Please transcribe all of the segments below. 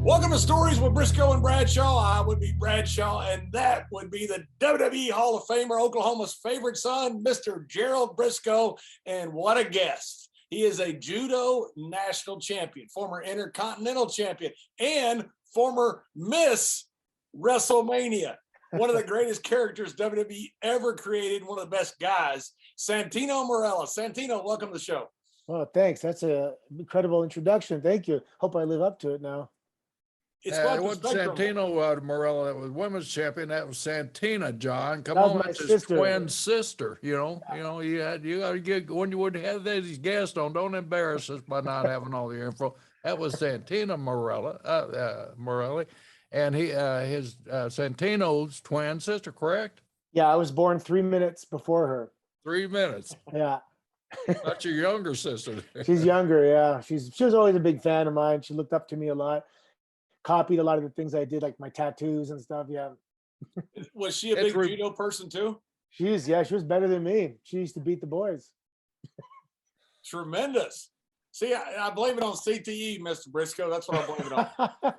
Welcome to Stories with Brisco and Bradshaw. I would be Bradshaw, and that would be the WWE Hall of Famer, Oklahoma's favorite son, Mr. Gerald Brisco. And what a guest. He is a judo national champion, former intercontinental champion, and former Miss WrestleMania. One of the greatest characters WWE ever created, one of the best guys, Santino Marella. Santino, welcome to the show. Oh, thanks. That's an incredible introduction. Thank you. Hope I live up to it now. It wasn't Santino Marella that was women's champion. That was Santina, John. Come on, that's his twin sister. You know, you got to get when you would have these guests on. Don't embarrass us by not having all the info. That was Santina Marella, and his Santino's twin sister, correct? Yeah, I was born 3 minutes before her. 3 minutes. Yeah. That's your younger sister. She's younger. Yeah, she was always a big fan of mine. She looked up to me a lot. Copied a lot of the things I did, like my tattoos and stuff. Yeah. Was she a big judo person too? She was better than me. She used to beat the boys. Tremendous. See, I blame it on CTE, Mr. Brisco. That's what I blame it on.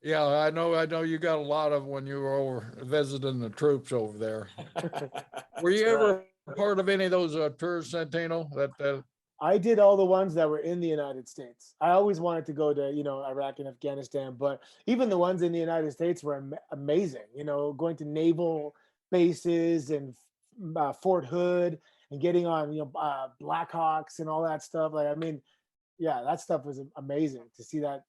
Yeah, I know you got a lot of when you were over visiting the troops over there. Were you ever part of any of those tours, Santino? That I did all the ones that were in the United States. I always wanted to go to, Iraq and Afghanistan, but even the ones in the United States were amazing. Going to naval bases and Fort Hood and getting on, Blackhawks and all that stuff. That stuff was amazing to see that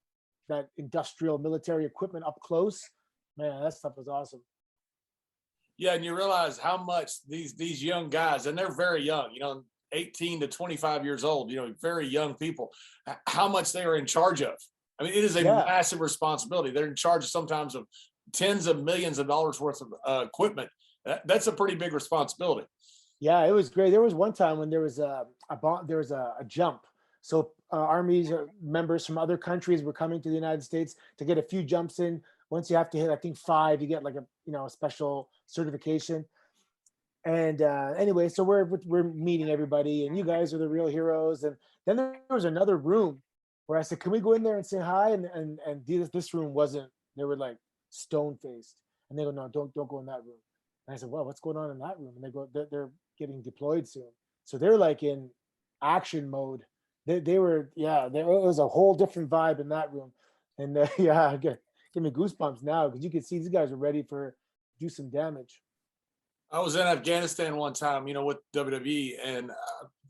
industrial military equipment up close. Man, that stuff was awesome. Yeah, and you realize how much these young guys, and they're very young, 18 to 25 years old, very young people, how much they are in charge of. I mean, it is a massive responsibility. They're in charge sometimes of tens of millions of dollars worth of equipment. That's a pretty big responsibility. Yeah, it was great. There was one time when there was a jump. So armies members from other countries were coming to the United States to get a few jumps in. Once you have to hit, I think 5, you get like a special certification. And anyway, so we're meeting everybody, and you guys are the real heroes. And then there was another room where I said, "Can we go in there and say hi?" And this room wasn't. They were like stone faced, and they go, "No, don't go in that room." And I said, "Well, what's going on in that room?" And they go, "They're getting deployed soon." So they're like in action mode. They were, there was a whole different vibe in that room. And give me goosebumps now because you can see these guys are ready to do some damage. I was in Afghanistan one time, with WWE, and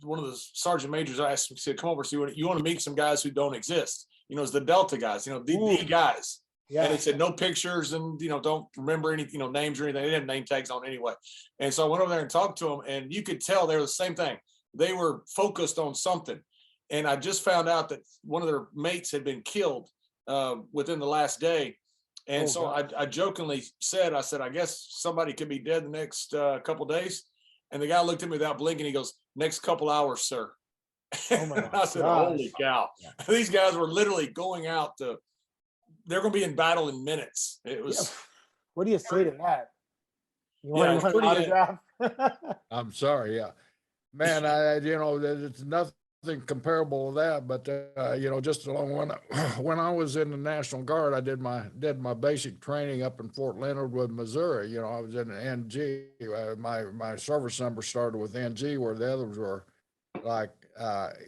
one of the sergeant majors asked me, said, "Come over, so you want to meet some guys who don't exist? It's the Delta guys, the guys." Yeah. And they said no pictures and don't remember any names or anything. They didn't have name tags on anyway. And so I went over there and talked to them, and you could tell they were the same thing. They were focused on something. And I just found out that one of their mates had been killed within the last day. And I jokingly said, I guess somebody could be dead the next couple of days. And the guy looked at me without blinking. He goes, "Next couple hours, sir." Oh my I said, gosh. Holy cow. Yeah. These guys were literally going out they're going to be in battle in minutes. It was. Yeah. What do you say to that? You want an autograph? I'm sorry. Yeah, man, it's nothing comparable to that, but just along when I was in the National Guard, I did my basic training up in Fort Leonard Wood, Missouri. I was in NG. My service number started with NG, where the others were like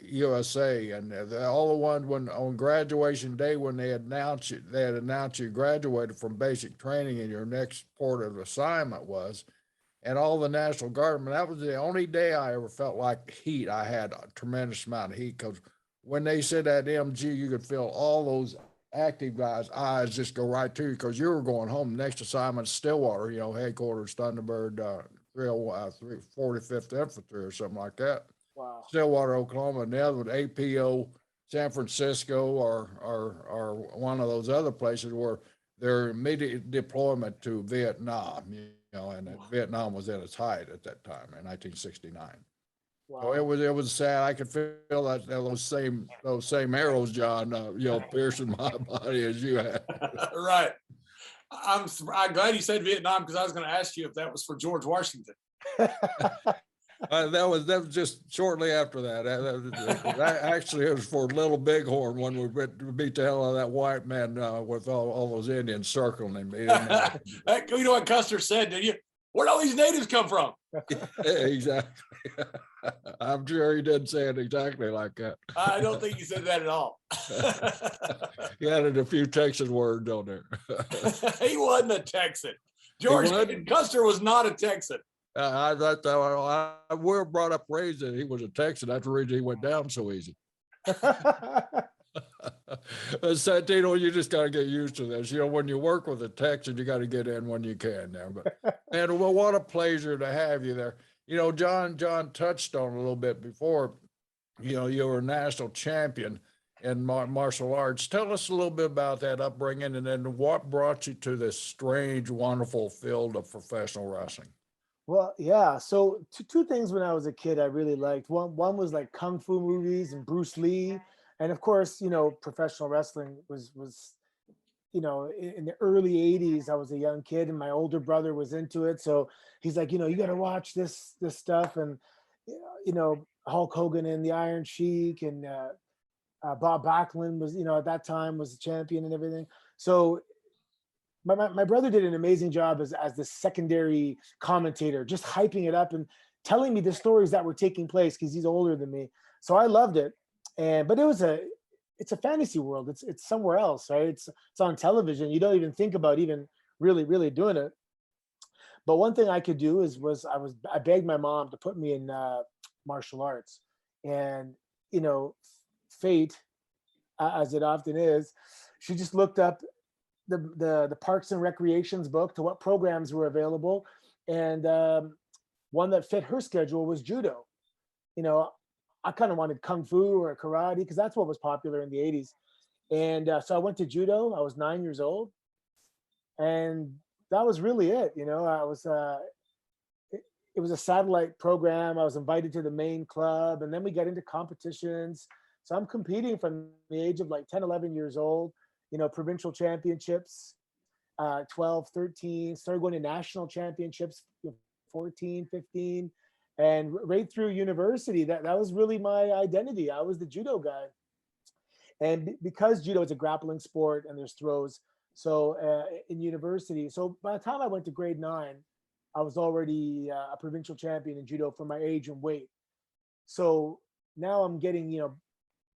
USA, and all the ones when on graduation day when they announced you graduated from basic training and your next port of assignment was. And all the National Guard, that was the only day I ever felt like heat. I had a tremendous amount of heat because when they said that MG, you could feel all those active guys' eyes just go right to you because you were going home. Next assignment, Stillwater, headquarters, Thunderbird, 45th Infantry or something like that. Wow. Stillwater, Oklahoma, and the other one, APO, San Francisco, or one of those other places where their immediate deployment to Vietnam. And Vietnam was at its height at that time in 1969. Wow. So it was sad. I could feel that those same arrows, John, piercing my body as you had. Right. I'm glad you said Vietnam because I was going to ask you if that was for George Washington. That was just shortly after that. Actually, it was for Little Bighorn when we beat the hell out of that white man with all those Indians circling him. You know what Custer said, did you? Where'd all these natives come from? Exactly. I'm sure he didn't say it exactly like that. I don't think he said that at all. He added a few Texas words on there. He wasn't a Texan. George Custer was not a Texan. I thought that we were brought up raised that he was a Texan. That's the reason he went down so easy. Santino, you just got to get used to this. You know, when you work with a Texan, you got to get in when you can there. But man, well, what a pleasure to have you there. You know, John touched on a little bit before. You know, you were a national champion in martial arts. Tell us a little bit about that upbringing, and then what brought you to this strange, wonderful field of professional wrestling. Well, yeah. So two things when I was a kid I really liked. One was like kung fu movies and Bruce Lee, and of course, you know, professional wrestling was you know, in the early 80s. I was a young kid, and my older brother was into it, so he's like, you know, you got to watch this stuff, and you know, Hulk Hogan and the Iron Sheik, and Bob Backlund was, you know, at that time was the champion and everything. So my brother did an amazing job as the secondary commentator, just hyping it up and telling me the stories that were taking place because he's older than me. So I loved it. But it's a fantasy world. It's somewhere else, right? It's on television. You don't even think about even really doing it. But one thing I could do I begged my mom to put me in martial arts, and you know, fate, as it often is, she just looked up the Parks and Recreations book to what programs were available, and one that fit her schedule was judo. You know, I kind of wanted kung fu or karate because that's what was popular in the 80s, and so I went to judo. I was 9 years old, and that was really it. You know, I was it was a satellite program. I was invited to the main club, and then we got into competitions. So I'm competing from the age of like 10, 11 years old, you know, provincial championships, 12, 13, started going to national championships, 14, 15, and right through university. That was really my identity. I was the judo guy. And because judo is a grappling sport and there's throws, so in university, so by the time I went to grade 9, I was already a provincial champion in judo for my age and weight. So now I'm getting, you know,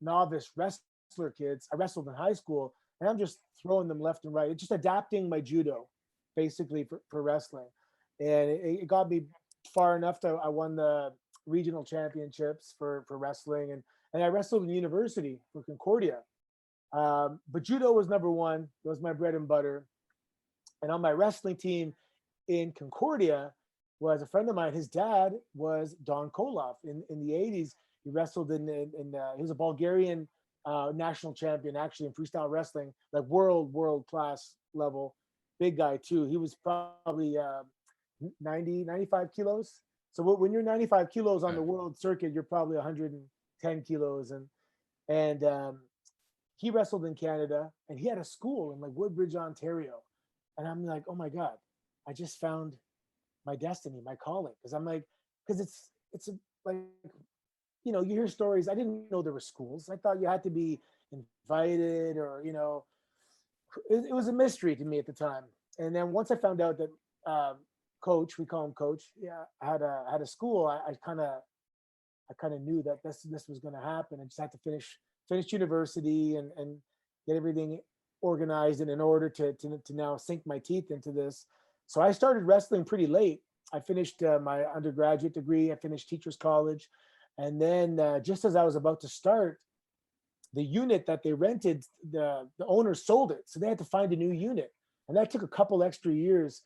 novice wrestler kids. I wrestled in high school, and I'm just throwing them left and right. It's just adapting my judo basically for wrestling. And it got me far enough that I won the regional championships for wrestling, and I wrestled in university for Concordia. But judo was number one. It was my bread and butter. And on my wrestling team in Concordia was a friend of mine. His dad was Don Koloff in the 80s. He wrestled he was a Bulgarian national champion, actually, in freestyle wrestling, like world class level. Big guy too. He was probably 95 kilos. So when you're 95 kilos on the world circuit, you're probably 110 kilos. And he wrestled in Canada, and he had a school in like Woodbridge, Ontario. And I'm like, oh my God, I just found my destiny, my calling. Because it's like, you know, you hear stories. I didn't know there were schools. I thought you had to be invited, or, you know, it was a mystery to me at the time. And then once I found out that coach, we call him coach, yeah, I had a school, I kind of knew that this was going to happen. I just had to finish university and get everything organized and in order to now sink my teeth into this. So I started wrestling pretty late. I finished my undergraduate degree. I finished teachers college. And then just as I was about to start, the unit that they rented, the owner sold it. So they had to find a new unit. And that took a couple extra years.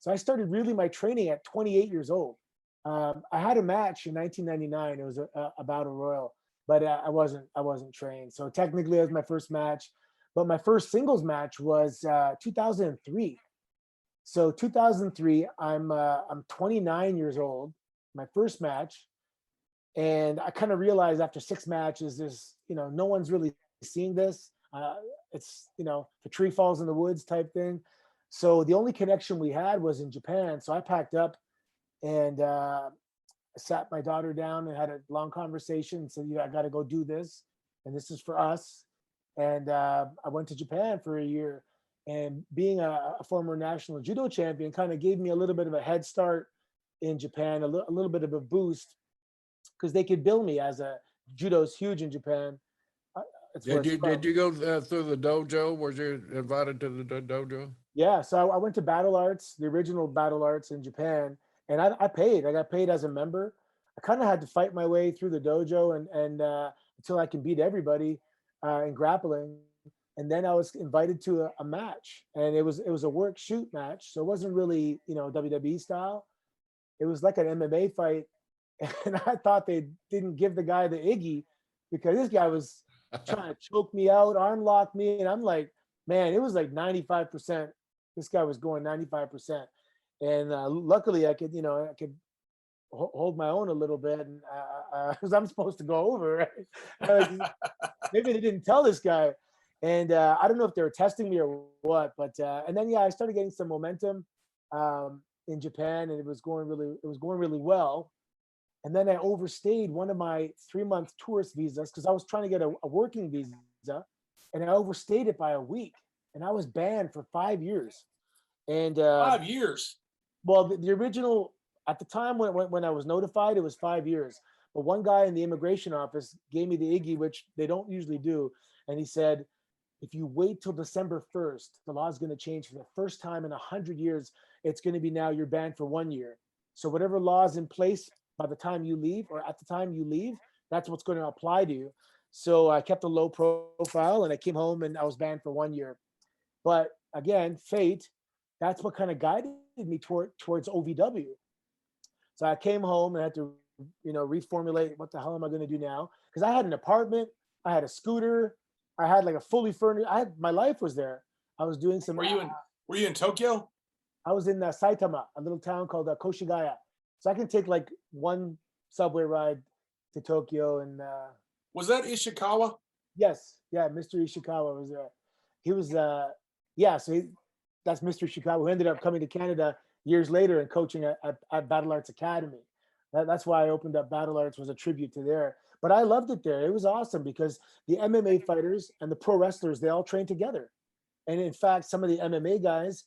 So I started really my training at 28 years old. I had a match in 1999. It was a battle royal, but I wasn't trained. So technically it was my first match. But my first singles match was 2003. So 2003, I'm 29 years old, my first match. And I kind of realized after 6 matches, there's, you know, no one's really seeing this. It's, you know, the tree falls in the woods type thing. So the only connection we had was in Japan. So I packed up and I sat my daughter down and had a long conversation and said, I got to go do this. And this is for us. And I went to Japan for a year. And being a former national judo champion kind of gave me a little bit of a head start in Japan, a little bit of a boost, because they could bill me as a judo's huge in Japan. Did you go through the dojo? Was you invited to the dojo? Yeah, so I went to Battle Arts, the original Battle Arts in Japan, and I paid. I got paid as a member. I kind of had to fight my way through the dojo and until I can beat everybody in grappling. And then I was invited to a match, and it was a work shoot match, so it wasn't really WWE style. It was like an MMA fight, and I thought they didn't give the guy the Iggy because this guy was trying to choke me out, arm lock me, and I'm like, man, it was like 95%. This guy was going 95%, and luckily I could hold my own a little bit, and because I'm supposed to go over, right? Maybe they didn't tell this guy, and I don't know if they were testing me or what, but and then I started getting some momentum in Japan, and it was going really well. And then I overstayed one of my 3-month tourist visas because I was trying to get a working visa, and I overstayed it by a week, and I was banned for 5 years. And 5 years. Well, the original at the time when I was notified, it was 5 years. But one guy in the immigration office gave me the Iggy, which they don't usually do, and he said, if you wait till December 1st, the law is going to change for the first time in 100 years. It's going to be now you're banned for 1 year. So whatever law is in place by the time you leave or at the time you leave, that's what's going to apply to you. So I kept a low profile and I came home and I was banned for 1 year. But again, fate, that's what kind of guided me towards OVW. So I came home and I had to, reformulate what the hell am I going to do now? Because I had an apartment, I had a scooter, I had like a fully furnished, my life was there. I was doing some. Were you in Tokyo? I was in Saitama, a little town called Koshigaya. So I can take like one subway ride to Tokyo. And was that Ishikawa? Yes, yeah, Mr. Ishikawa was there. He was, that's Mr. Ishikawa, who ended up coming to Canada years later and coaching at Battle Arts Academy. That's why I opened up Battle Arts, was a tribute to there. But I loved it there. It was awesome because the MMA fighters and the pro wrestlers, they all trained together. And in fact, some of the MMA guys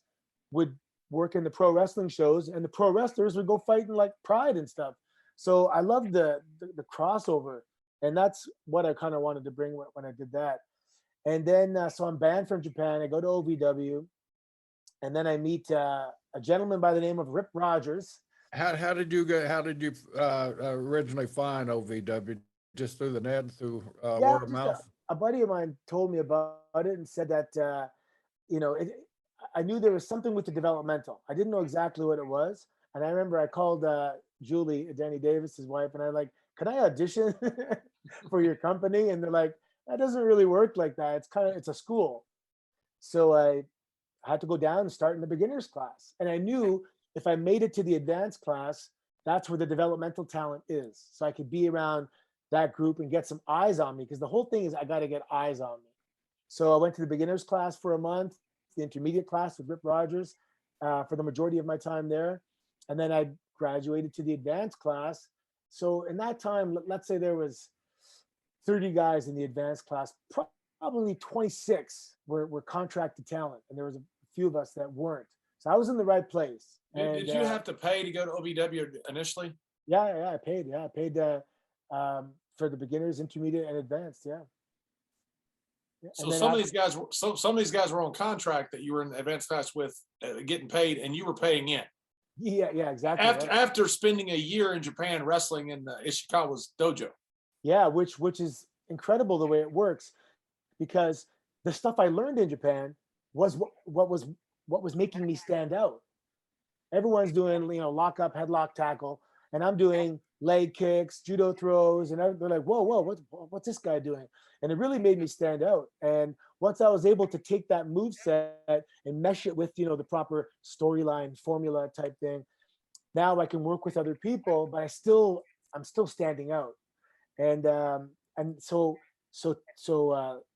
would work in the pro wrestling shows, and the pro wrestlers would go fight in like Pride and stuff. So I loved the crossover, and that's what I kind of wanted to bring when I did that. And then so I'm banned from Japan. I go to OVW, and then I meet a gentleman by the name of Rip Rogers. How did you originally find OVW? Just through the net, through word of mouth? A buddy of mine told me about it and said that I knew there was something with the developmental. I didn't know exactly what it was. And I remember I called Julie, Danny Davis's wife, and I'm like, can I audition for your company? And they're like, that doesn't really work like that. It's a school. So I had to go down and start in the beginner's class. And I knew if I made it to the advanced class, that's where the developmental talent is. So I could be around that group and get some eyes on me, because the whole thing is I got to get eyes on me. So I went to the beginner's class for a month, the intermediate class with Rip Rogers for the majority of my time there. And then I graduated to the advanced class. So in that time, let's say there was 30 guys in the advanced class, probably 26 were contracted talent. And there was a few of us that weren't. So I was in the right place. Did you have to pay to go to OVW initially? Yeah, I paid. Yeah, I paid for the beginners, intermediate, and advanced. Yeah. So some of these guys were on contract that you were in the advanced class with, getting paid, and you were paying in. Yeah, exactly. After spending a year in Japan wrestling in Ishikawa's dojo. Yeah, which is incredible the way it works, because the stuff I learned in Japan was what was making me stand out. Everyone's doing lock up, headlock, tackle, and I'm doing leg kicks, judo throws, and they're like, whoa, what's this guy doing? And it really made me stand out. And once I was able to take that move set and mesh it with the proper storyline formula type thing, now I can work with other people, but I'm still standing out. And so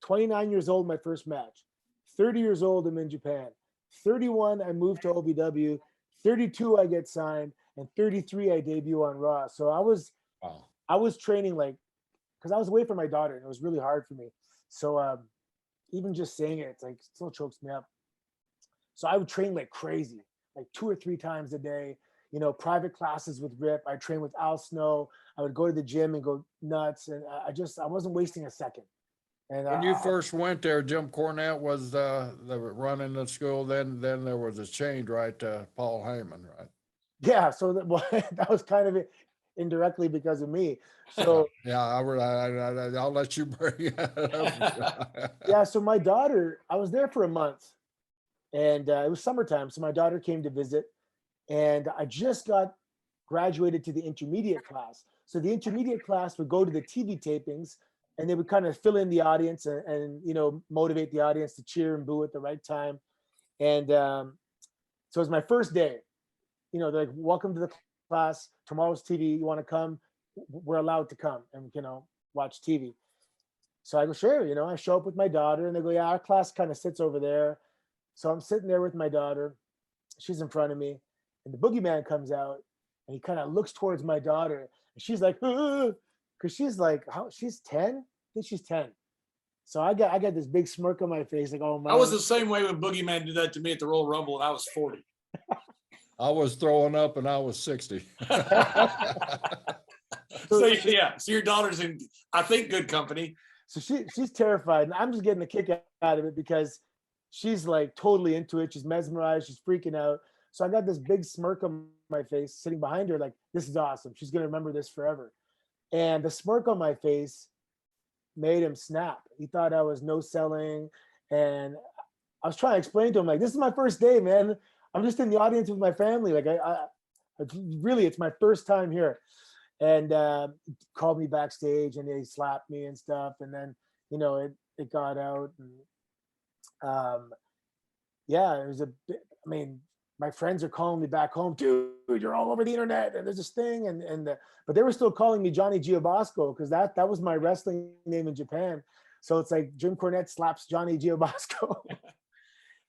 29 years old, my first match. 30 years old, I'm in Japan. 31, I moved to OVW. 32, I get signed. and 33 I debut on Raw. So Wow. I was training like, because I was away from my daughter and it was really hard for me. So even just saying it, it's like still chokes me up. So I would train like crazy, like 2 or 3 times a day. You know, private classes with Rip. I train with Al Snow. I would go to the gym and go nuts, and I wasn't wasting a second. And When you first went there, Jim Cornette was the running the school. Then there was a change, right? Paul Heyman, right? yeah, so that was kind of it indirectly because of me. So Yeah, I'll let you bring it up. yeah, so my daughter, I was there for a month, and it was summertime, so my daughter came to visit, and I just got graduated to the intermediate class. So the intermediate class would go to the TV tapings, and they would kind of fill in the audience and you know, motivate the audience to cheer and boo at the right time. And so it was my first day. You know, they're like, welcome to the class. Tomorrow's TV. You want to come? We're allowed to come and, you know, watch TV. So I go, sure. You know, I show up with my daughter, and they go, yeah, our class kind of sits over there. So I'm sitting there with my daughter. She's in front of me, and the boogeyman comes out, and he kind of looks towards my daughter, and she's like, because she's like, how? She's 10. I think she's 10. So I got this big smirk on my face, like, oh my. I was the same way when Boogeyman did that to me at the Royal Rumble, and I was 40. I was throwing up, and I was 60. So yeah, so your daughter's in, I think, good company. So she's terrified, and I'm just getting a kick out of it because she's like totally into it. She's mesmerized. She's freaking out. So I got this big smirk on my face sitting behind her, like, this is awesome. She's gonna remember this forever. And the smirk on my face made him snap. He thought I was no selling, and I was trying to explain to him, like, this is my first day, man. I'm just in the audience with my family. Like, I really, it's my first time here. And called me backstage, and they slapped me and stuff. And then, you know, it got out. And yeah, it was a bit, I mean, my friends are calling me back home, dude, you're all over the internet, and there's this thing. But they were still calling me Johnny Giobosco, because that was my wrestling name in Japan. So it's like Jim Cornette slaps Johnny Giobosco.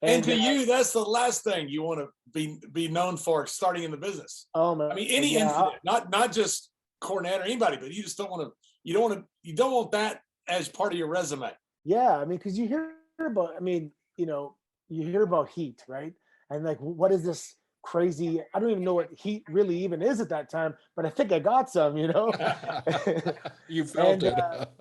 And to you, that's the last thing you want to be known for starting in the business. Oh man. I mean, any incident, not just Cornette or anybody, but you just don't want to, you don't want that as part of your resume. Yeah, I mean, because you hear about, I mean, you know, you hear about heat, right? And like, what is this crazy? I don't even know what heat really even is at that time, but I think I got some, you know. You felt it.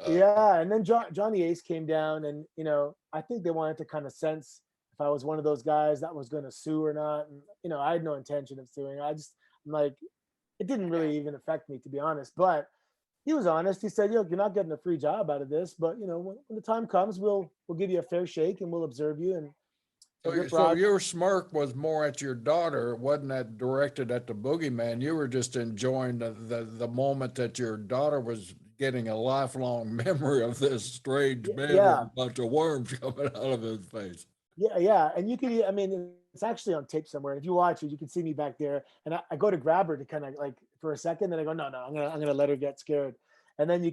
Yeah, and then Johnny Ace came down, and you know, I think they wanted to kind of sense if I was one of those guys that was going to sue or not. And you know, I had no intention of suing. I'm like, it didn't really even affect me, to be honest. But he was honest. He said, "Yo, you're not getting a free job out of this, but you know, when the time comes, we'll give you a fair shake and we'll observe you." And so your smirk was more at your daughter. It wasn't that directed at the boogeyman. You were just enjoying the moment that your daughter was getting a lifelong memory of this strange man with a bunch of worms coming out of his face. Yeah. And you can, I mean, it's actually on tape somewhere. And if you watch it, you can see me back there. And I go to grab her to kind of like for a second, then I go, no, I'm gonna let her get scared. And then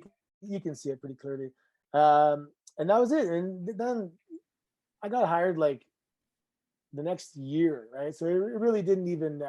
you can see it pretty clearly. And that was it. And then I got hired like the next year, right? So it really didn't even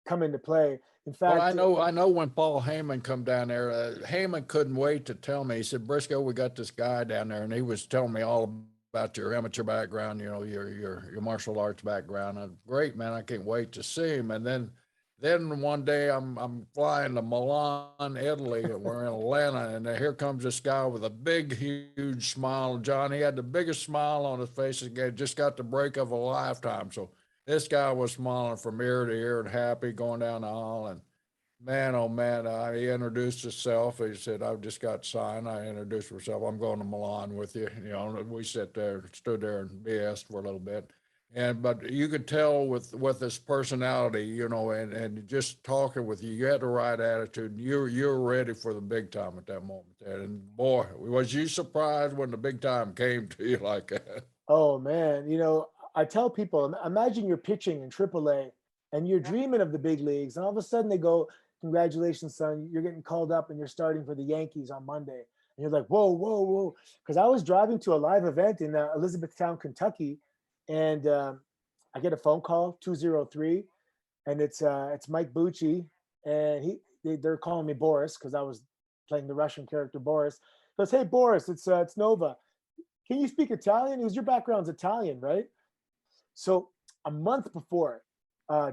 come into play. In fact, well, I know when Paul Heyman come down there, Heyman couldn't wait to tell me. He said, "Brisco, we got this guy down there," and he was telling me all about your amateur background, you know, your martial arts background. Great, man! I can't wait to see him. And then one day I'm flying to Milan, Italy, and we're in Atlanta, and here comes this guy with a big, huge smile. John, he had the biggest smile on his face. He just got the break of a lifetime. So this guy was smiling from ear to ear and happy going down the hall. And man, oh man, he introduced himself. He said, "I've just got signed." I introduced myself. "I'm going to Milan with you." You know, we stood there and BS'd for a little bit. But you could tell with his personality, you know, and just talking with you, you had the right attitude. You're ready for the big time at that moment. And boy, was you surprised when the big time came to you like that? Oh man, you know, I tell people, imagine you're pitching in AAA and you're dreaming of the big leagues, and all of a sudden they go, "Congratulations, son, you're getting called up and you're starting for the Yankees on Monday." And you're like, whoa. Because I was driving to a live event in Elizabethtown, Kentucky, and I get a phone call, 203. and it's Mike Bucci, and they're calling me Boris because I was playing the Russian character Boris. He goes, "Hey Boris, it's Nova. Can you speak Italian?" He goes, "Your background's Italian, right?" So a month before,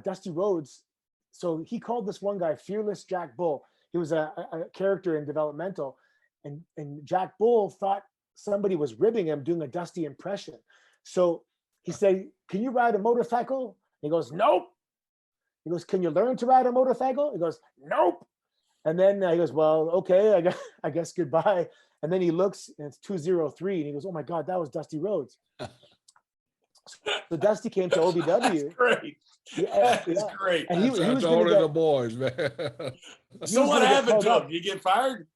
Dusty Rhodes, so he called this one guy Fearless Jack Bull. He was a character in developmental, and Jack Bull thought somebody was ribbing him doing a Dusty impression. So he said, "Can you ride a motorcycle?" He goes, "Nope." He goes, "Can you learn to ride a motorcycle?" He goes, "Nope." And then he goes, "Well, okay, I guess goodbye." And then he looks and it's 203, and he goes, "Oh my God, that was Dusty Rhodes." So Dusty came to OVW. That's great. Yeah, That's great. And he was That's going only to the get. boys, man. So was what gonna get happened called to up. him? You get fired?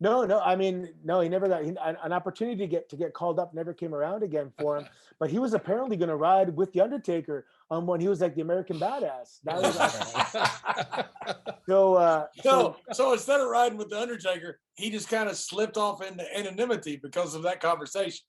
No. I mean, no, he never got an opportunity to get called up. Never came around again for him. But he was apparently going to ride with the Undertaker on when he was like the American Badass. That was So instead of riding with the Undertaker, he just kind of slipped off into anonymity because of that conversation.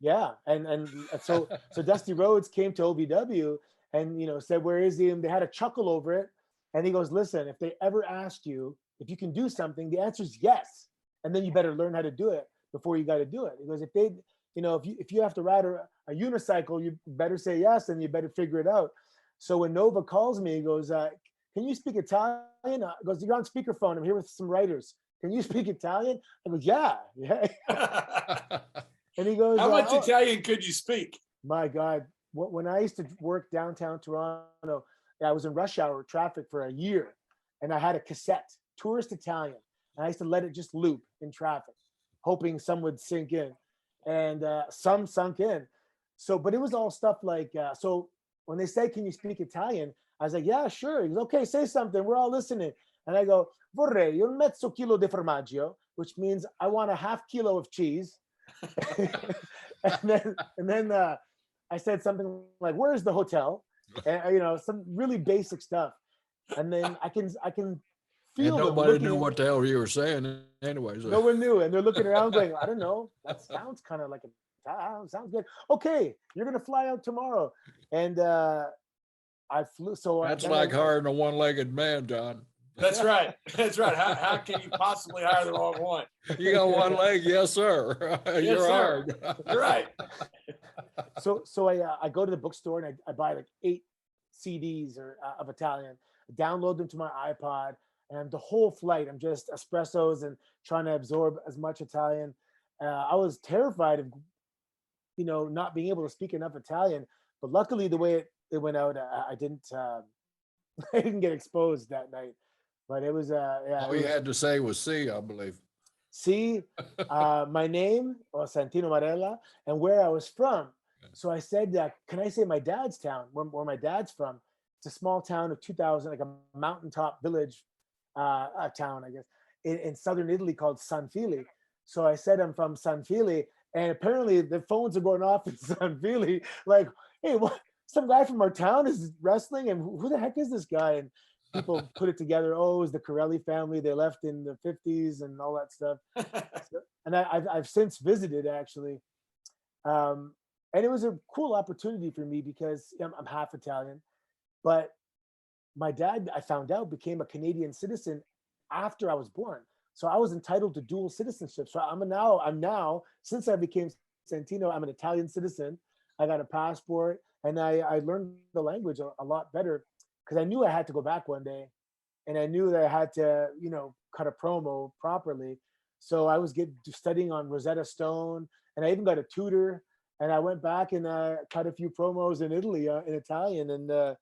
yeah, and so Dusty Rhodes came to OVW and said, "Where is he?" And they had a chuckle over it. And he goes, "Listen, if they ever asked you if you can do something, the answer is yes. And then you better learn how to do it before you got to do it." He goes, if you have to ride a unicycle, you better say yes, and you better figure it out. So when Nova calls me, he goes, "Can you speak Italian?" He goes, "You're on speakerphone. I'm here with some writers. Can you speak Italian?" I go, yeah. And he goes, "How much Italian could you speak?" My God, when I used to work downtown Toronto, I was in rush hour traffic for a year, and I had a cassette, Tourist Italian, and I used to let it just loop in traffic, hoping some would sink in, and some sunk in. So, but it was all stuff like, so when they say, "Can you speak Italian?" I was like, "Yeah, sure." He goes, "Okay, say something. We're all listening." And I go, "Vorrei un mezzo chilo di formaggio," which means I want a half kilo of cheese. and then I said something like, "Where's the hotel?" And some really basic stuff. And then I can feel And them nobody looking knew at, what the hell you were saying anyways. no one knew, and they're looking around going, "I don't know. That sounds kind of like sounds good. Okay, you're gonna fly out tomorrow." And I flew. So That's then like hiring a one-legged man, John. That's right. That's right. How can you possibly hire the wrong one? You got one leg? Yes, sir. Yes, You're sir. hired. You're right. So I go to the bookstore and I buy like 8 CDs of Italian, download them to my iPod, and the whole flight I'm just espressos and trying to absorb as much Italian. I was terrified of not being able to speak enough Italian, but luckily the way it went out, I didn't I didn't get exposed that night. But it was yeah. All you had to say was "see," I believe. See, my name was Santino Marella and where I was from. So I said, "Can I say my dad's town, where my dad's from?" It's a small town of 2,000, like a mountaintop village town, I guess, in southern Italy called Sanfili. So I said I'm from Sanfili, and apparently the phones are going off in Sanfili, like, "Hey, what? Some guy from our town is wrestling, and who the heck is this guy?" And people put it together. Oh, it was the Corelli family. They left in the 50s and all that stuff. And I've since visited actually. And it was a cool opportunity for me because I'm half Italian, but my dad, I found out, became a Canadian citizen after I was born. So I was entitled to dual citizenship. So I'm now, since I became Santino, I'm an Italian citizen. I got a passport, and I learned the language a lot better because I knew I had to go back one day, and I knew that I had to, cut a promo properly. So I was studying on Rosetta Stone, and I even got a tutor. And I went back and cut a few promos in Italy in Italian, and the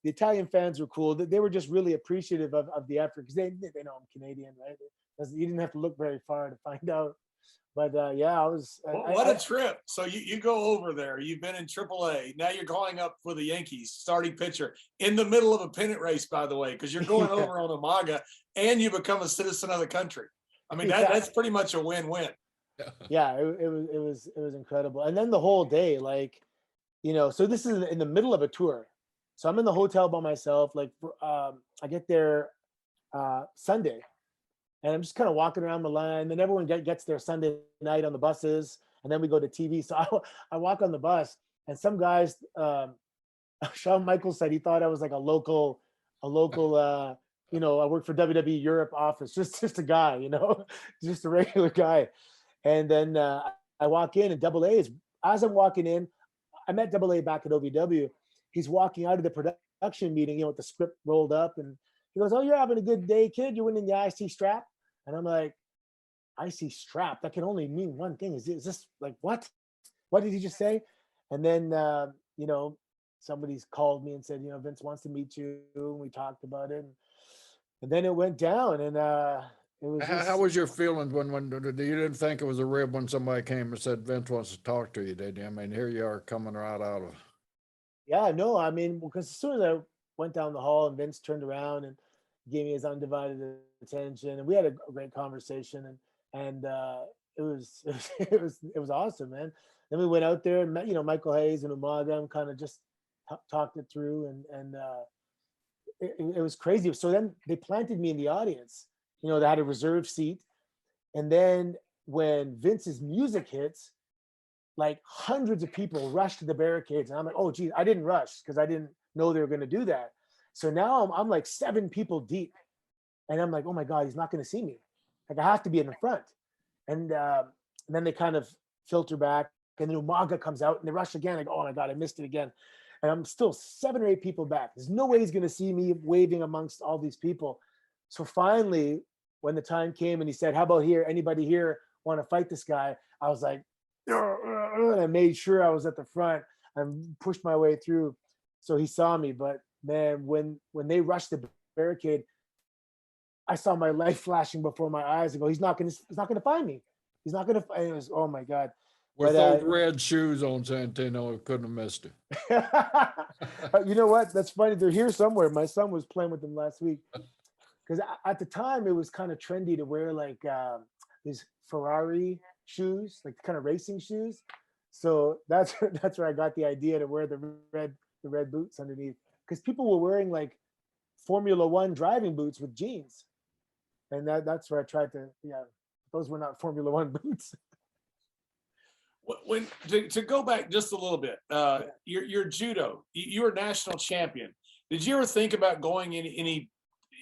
Italian fans were cool. They were just really appreciative of the effort because they know I'm Canadian, right? You didn't have to look very far to find out. But yeah, I was. What a trip! So you go over there. You've been in AAA. Now you're calling up for the Yankees, starting pitcher in the middle of a pennant race, by the way, because you're going over on a MAGA, and you become a citizen of the country. I mean, that's pretty much a win-win. Yeah, it was incredible. And then the whole day, so this is in the middle of a tour. So I'm in the hotel by myself. I get there Sunday, and I'm just kind of walking around the line. Then everyone gets there Sunday night on the buses, and then we go to TV. So I walk on the bus, and some guys, Shawn Michaels said he thought I was like a local a local, you know, I worked for WWE Europe office, just a guy, you know, just a regular guy. And then I walk in and Double A is, as I'm walking in, I met Double A back at OVW. He's walking out of the production meeting, you know, with the script rolled up, and he goes, "Oh, you're having a good day, kid. You're winning the IC strap." And I'm like, "IC strap? That can only mean one thing. Is this like what? What did he just say?" And then you know, somebody's called me and said, you know, Vince wants to meet you. And we talked about it, and then it went down, and it was How just, was your feeling when you didn't think it was a rib when somebody came and said Vince wants to talk to you, did you? I mean, here you are coming right out of. yeah, no, I mean, because as soon as I went down the hall and Vince turned around and gave me his undivided attention, and we had a great conversation, and it was it was awesome, man. Then we went out there and met, you know, Michael Hayes and Umaga, and kind of just talked it through, and it was crazy. So then they planted me in the audience. You know, they had a reserved seat, and then when Vince's music hits, like hundreds of people rush to the barricades, and I'm like, oh geez, I didn't rush because I didn't know they were going to do that. So now I'm like 7 people deep, and I'm like, oh my god, he's not going to see me. Like I have to be in the front, and then they kind of filter back, and then Umaga comes out, and they rush again. Like, oh my god, I missed it again, and I'm still 7 or 8 people back. There's no way he's going to see me waving amongst all these people. So finally, when the time came, and he said, "How about here? Anybody here want to fight this guy?" I was like, and I made sure I was at the front and pushed my way through. So he saw me, but man, when they rushed the barricade, I saw my life flashing before my eyes. I go, he's not gonna find me. He's not gonna. It was, oh my god. With But those red shoes on, Santino couldn't have missed it. you know what? That's funny. They're here somewhere. My son was playing with them last week because at the time it was kind of trendy to wear like these Ferrari shoes, like kind of racing shoes. So that's that's where I got the idea to wear the red boots underneath, because people were wearing like Formula One driving boots with jeans, and that's where I tried to, yeah, those were not Formula One boots. When to go back just a little bit, your judo, you were national champion. Did you ever think about going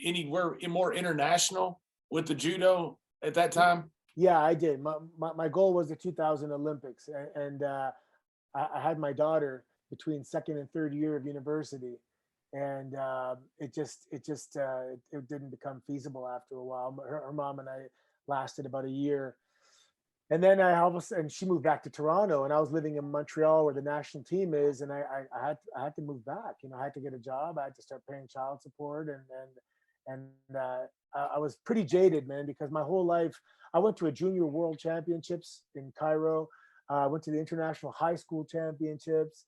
anywhere more international with the judo at that time? Yeah, I did. My goal was the 2000 Olympics, and I had my daughter between second and third year of university, and it didn't become feasible after a while. Her mom and I lasted about a year, and then and she moved back to Toronto, and I was living in Montreal where the national team is, and I had to move back. You know, I had to get a job. I had to start paying child support, and I was pretty jaded, man, because my whole life I went to a junior world championships in Cairo. I went to the international high school championships.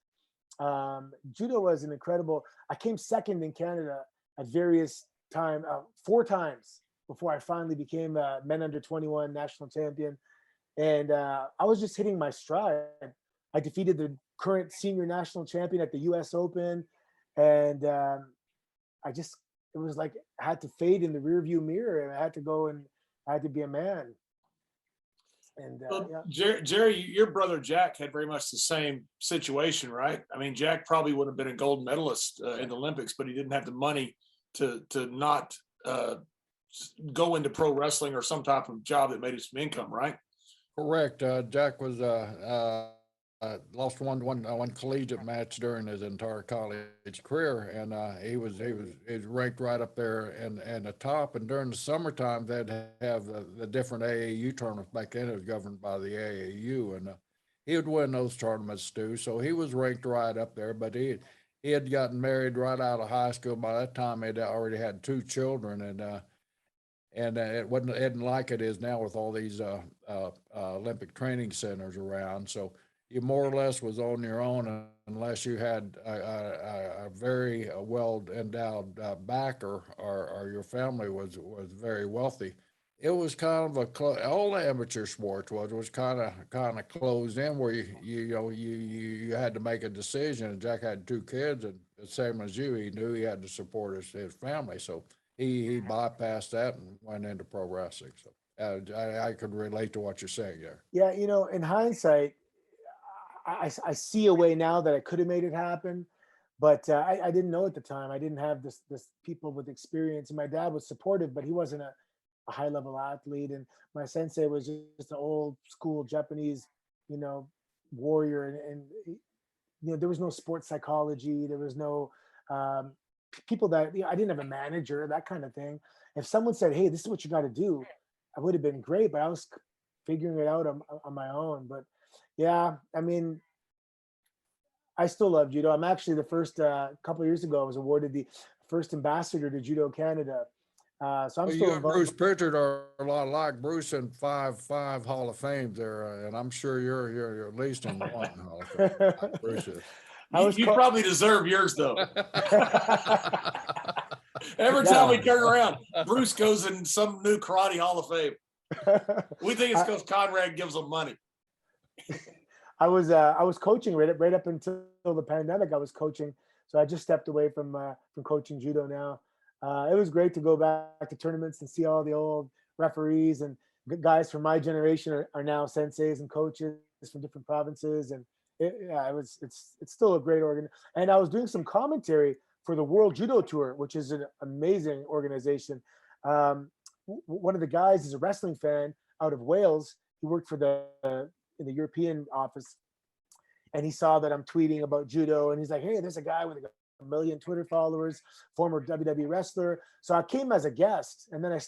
Judo was an incredible. I came second in Canada at various time 4 times before I finally became a men under 21 national champion. And I was just hitting my stride. I defeated the current senior national champion at the U.S. Open, and it was like I had to fade in the rearview mirror, and I had to go, and I had to be a man. And Well, yeah. Jerry, your brother Jack had very much the same situation, right? I mean, Jack probably would have been a gold medalist in the Olympics, but he didn't have the money to not go into pro wrestling or some type of job that made him some income, right? Correct. Jack was lost one collegiate match during his entire college career, and he was ranked right up there and the top. And during the summertime, they'd have the different AAU tournaments. Back then, it was governed by the AAU, and he would win those tournaments too. So he was ranked right up there. But he had gotten married right out of high school. By that time, he'd already had 2 children, and it wasn't like it is now with all these Olympic training centers around. So you more or less was on your own unless you had a very well endowed backer, or your family was very wealthy. It was kind of all the amateur sports was kind of closed in, where you had to make a decision. And Jack had 2 kids, and the same as you, he knew he had to support his family. So he bypassed that and went into pro wrestling. So I could relate to what you're saying there. Yeah, you know, in hindsight, I see a way now that I could have made it happen, But I didn't know at the time. I didn't have this people with experience. And my dad was supportive, but he wasn't a high level athlete. And my sensei was just an old school Japanese, you know, warrior. You know, there was no sports psychology. There was no people that, you know, I didn't have a manager, that kind of thing. If someone said, "Hey, this is what you got to do," I would have been great. But I was figuring it out on my own. But yeah, I mean, I still love judo. I'm actually the first couple of years ago, I was awarded the first ambassador to Judo Canada. So I'm Well, still you and involved. Bruce Pritchard are a lot alike. Bruce in five Hall of Fame there, and I'm sure you're at least in one Hall of Fame. Like Bruce is. You probably deserve yours though. Every time we turn around, Bruce goes in some new karate Hall of Fame. We think it's because Conrad gives them money. I was coaching right up until the pandemic. I was coaching, so I just stepped away from coaching judo now. It was great to go back to tournaments and see all the old referees and guys from my generation are now senseis and coaches from different provinces, and it's still a great organ. And I was doing some commentary for the World Judo Tour, which is an amazing organization. One of the guys is a wrestling fan out of Wales. He worked for in the European office, and he saw that I'm tweeting about judo, and he's like, "Hey, there's a guy with a million Twitter followers, former WWE wrestler." So I came as a guest, and then I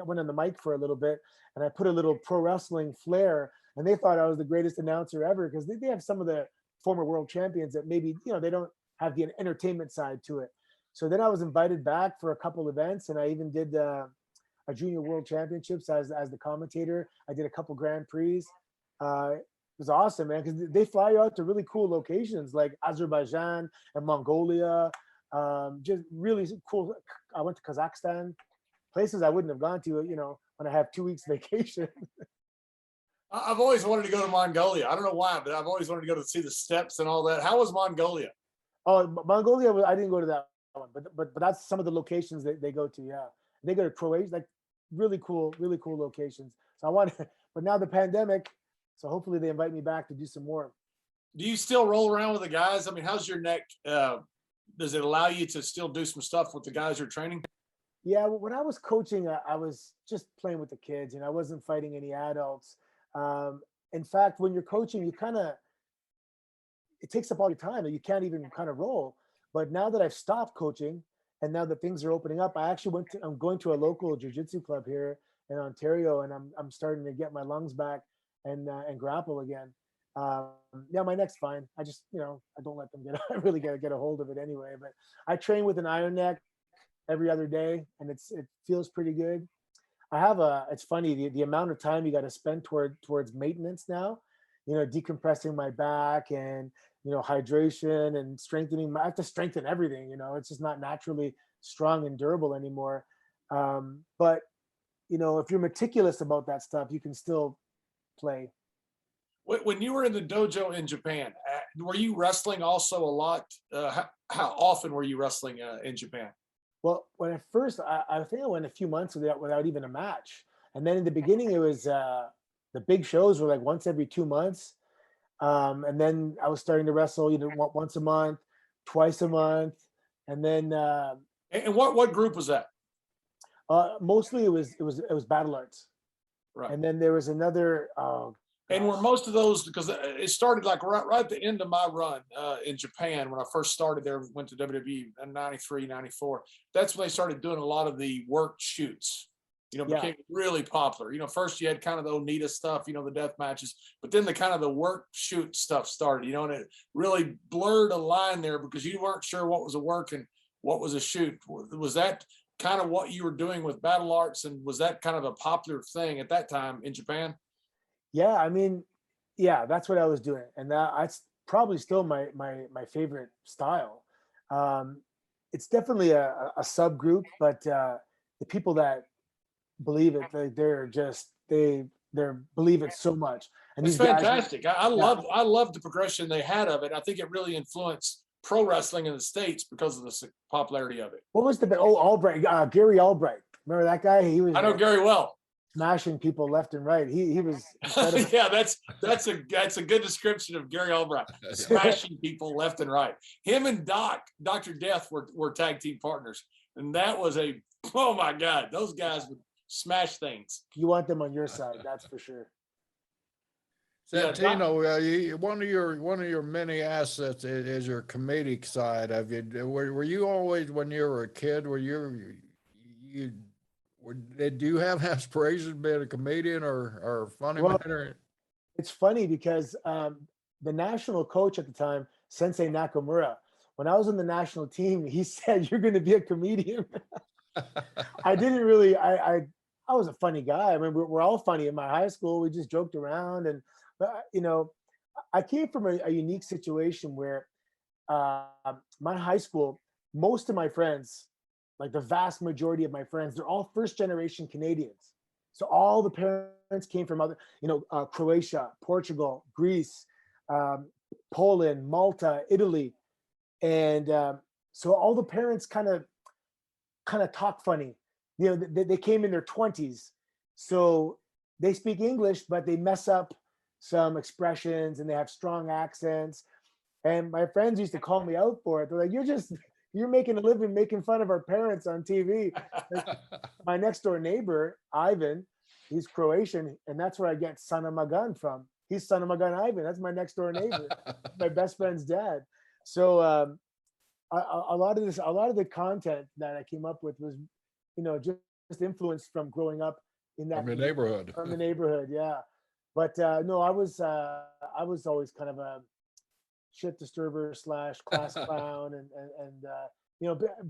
went on the mic for a little bit, and I put a little pro wrestling flair, and they thought I was the greatest announcer ever because they have some of the former world champions that maybe, you know, they don't have the entertainment side to it. So then I was invited back for a couple events, and I even did a junior world championships as the commentator. I did a couple Grand Prix. It was awesome, man, because they fly you out to really cool locations like Azerbaijan and Mongolia. Just really cool. I went to Kazakhstan, places I wouldn't have gone to, you know, when I have 2 weeks vacation. I've always wanted to go to Mongolia. I don't know why, but I've always wanted to go to see the steppes and all that. How was Mongolia? Oh, Mongolia, I didn't go to that one, but that's some of the locations that they go to. Yeah, they go to Croatia, like really cool locations. So I want, but now the pandemic. So hopefully they invite me back to do some more. Do you still roll around with the guys? I mean, how's your neck? Does it allow you to still do some stuff with the guys you're training? Yeah, when I was coaching, I was just playing with the kids, and I wasn't fighting any adults. In fact, when you're coaching, it takes up all your time, and you can't even kind of roll. But now that I've stopped coaching, and now that things are opening up, I'm going to a local jiu-jitsu club here in Ontario, and I'm starting to get my lungs back and grapple again. Yeah, my neck's fine. I just, you know, I don't let them I really gotta get a hold of it anyway. But I train with an iron neck every other day, and it feels pretty good. It's funny, the amount of time you got to spend towards maintenance now, you know, decompressing my back and, you know, hydration and strengthening. I have to strengthen everything, you know, it's just not naturally strong and durable anymore. But, you know, if you're meticulous about that stuff, you can still play. When you were in the dojo in Japan, were you wrestling also a lot? How often were you wrestling in Japan? Well, when at first, I think I went a few months without even a match. And then in the beginning, it was the big shows were like once every 2 months. And then I was starting to wrestle, you know, once a month, twice a month. And then And what group was that? mostly it was battle arts. Right. And then there was another. And were most of those, because it started like right at the end of my run in Japan when I first started there, went to WWE in 93, 94. That's when they started doing a lot of the work shoots, you know, became really popular. You know, first you had kind of the Onita stuff, you know, the death matches, but then the kind of the work shoot stuff started, you know, and it really blurred a line there because you weren't sure what was a work and what was a shoot. Was that kind of what you were doing with battle arts, and was that kind of a popular thing at that time in Japan? Yeah, I mean, yeah, that's what I was doing, and that's probably still my favorite style. It's definitely a subgroup, but the people that believe it, they believe it so much. And it's these guys, fantastic. I love the progression they had of it. I think it really influenced pro wrestling in the States because of the popularity of it. What was Albright? Gary Albright. Remember that guy? I know Gary well. smashing people left and right. He was incredible. Yeah, that's a good description of Gary Albright, smashing people left and right. Him and Dr. Death were tag team partners, and that was oh my God, those guys would smash things. You want them on your side, that's for sure. Santino, one of your many assets is your comedic side of you. Were you always, when you were a kid, did you have aspirations of being a comedian or funny Well, man? it's funny because the national coach at the time, Sensei Nakamura, when I was on the national team, he said, "You're going to be a comedian." I didn't really. I was a funny guy. I mean, we're all funny in my high school. We just joked around, and I came from a unique situation where my high school, most of my friends, like the vast majority of my friends, they're all first generation Canadians. So all the parents came from other, Croatia, Portugal, Greece, Poland, Malta, Italy, and so all the parents kind of talk funny. They came in their 20s, so they speak English, but they mess up some expressions and they have strong accents. And my friends used to call me out for it. They're like, you're making a living making fun of our parents on TV. Like, my next door neighbor, Ivan, he's Croatian, and that's where I get Son of Magan from. He's Son of Magan Ivan. That's my next door neighbor, my best friend's dad. So a lot of the content that I came up with was, just influenced from growing up in that From the neighborhood. From the neighborhood, yeah. But no, I was always kind of a shit disturber / class clown, and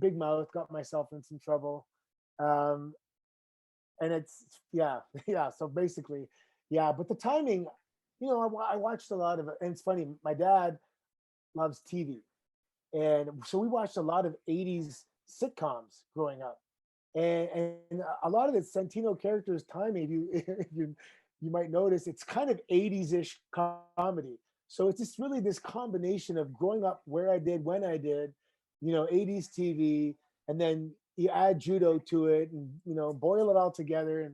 big mouth, got myself in some trouble. And it's yeah. So basically, yeah. But the timing, I watched a lot of it, and it's funny. My dad loves TV, and so we watched a lot of '80s sitcoms growing up, and a lot of the Santino characters' timing, if you might notice, it's kind of '80s-ish comedy. So it's just really this combination of growing up where I did, when I did, '80s TV, and then you add Judo to it, and boil it all together,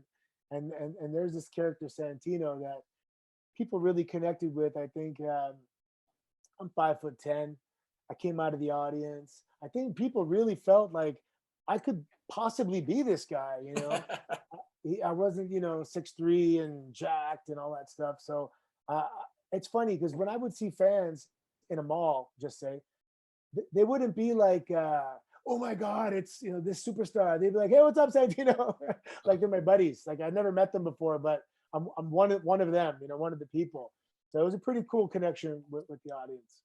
and there's this character Santino that people really connected with. I think I'm 5'10". I came out of the audience. I think people really felt like I could possibly be this guy. I wasn't 6'3" and jacked and all that stuff. So it's funny because when I would see fans in a mall, just say, they wouldn't be like, "Oh my God, it's this superstar." They'd be like, "Hey, what's up, Santino?" Like they're my buddies. Like I never met them before, but I'm one of them. One of the people. So it was a pretty cool connection with the audience.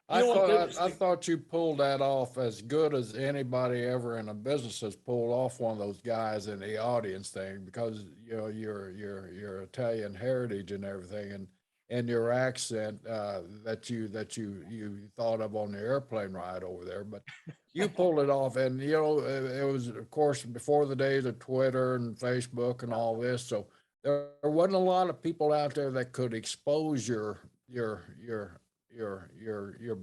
I thought you pulled that off as good as anybody ever in a business has pulled off one of those guys in the audience thing, because your Italian heritage and everything, and your accent that you thought of on the airplane ride over there, but you pulled it off. And it was, of course, before the days of Twitter and Facebook and all this, so there wasn't a lot of people out there that could expose your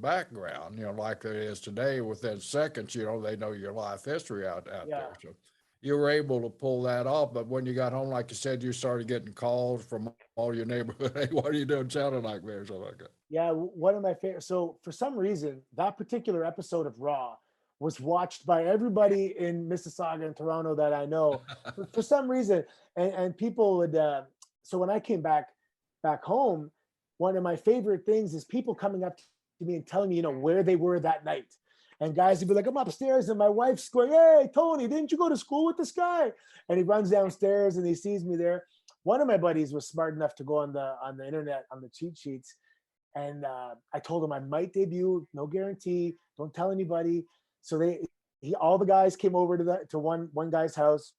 background, like it is today. Within seconds, they know your life history out there. So you were able to pull that off. But when you got home, like you said, you started getting calls from all your neighborhood. Hey, what are you doing sounding like me, or something like that? Yeah, one of my favorite. So for some reason, that particular episode of Raw was watched by everybody in Mississauga and Toronto that I know for some reason. And people would, so when I came back home, one of my favorite things is people coming up to me and telling me, where they were that night. And guys would be like, "I'm upstairs," and my wife's going, "Hey, Tony, didn't you go to school with this guy?" And he runs downstairs and he sees me there. One of my buddies was smart enough to go on the internet, on the cheat sheets. And I told him I might debut, no guarantee, don't tell anybody. So all the guys came over to one guy's house,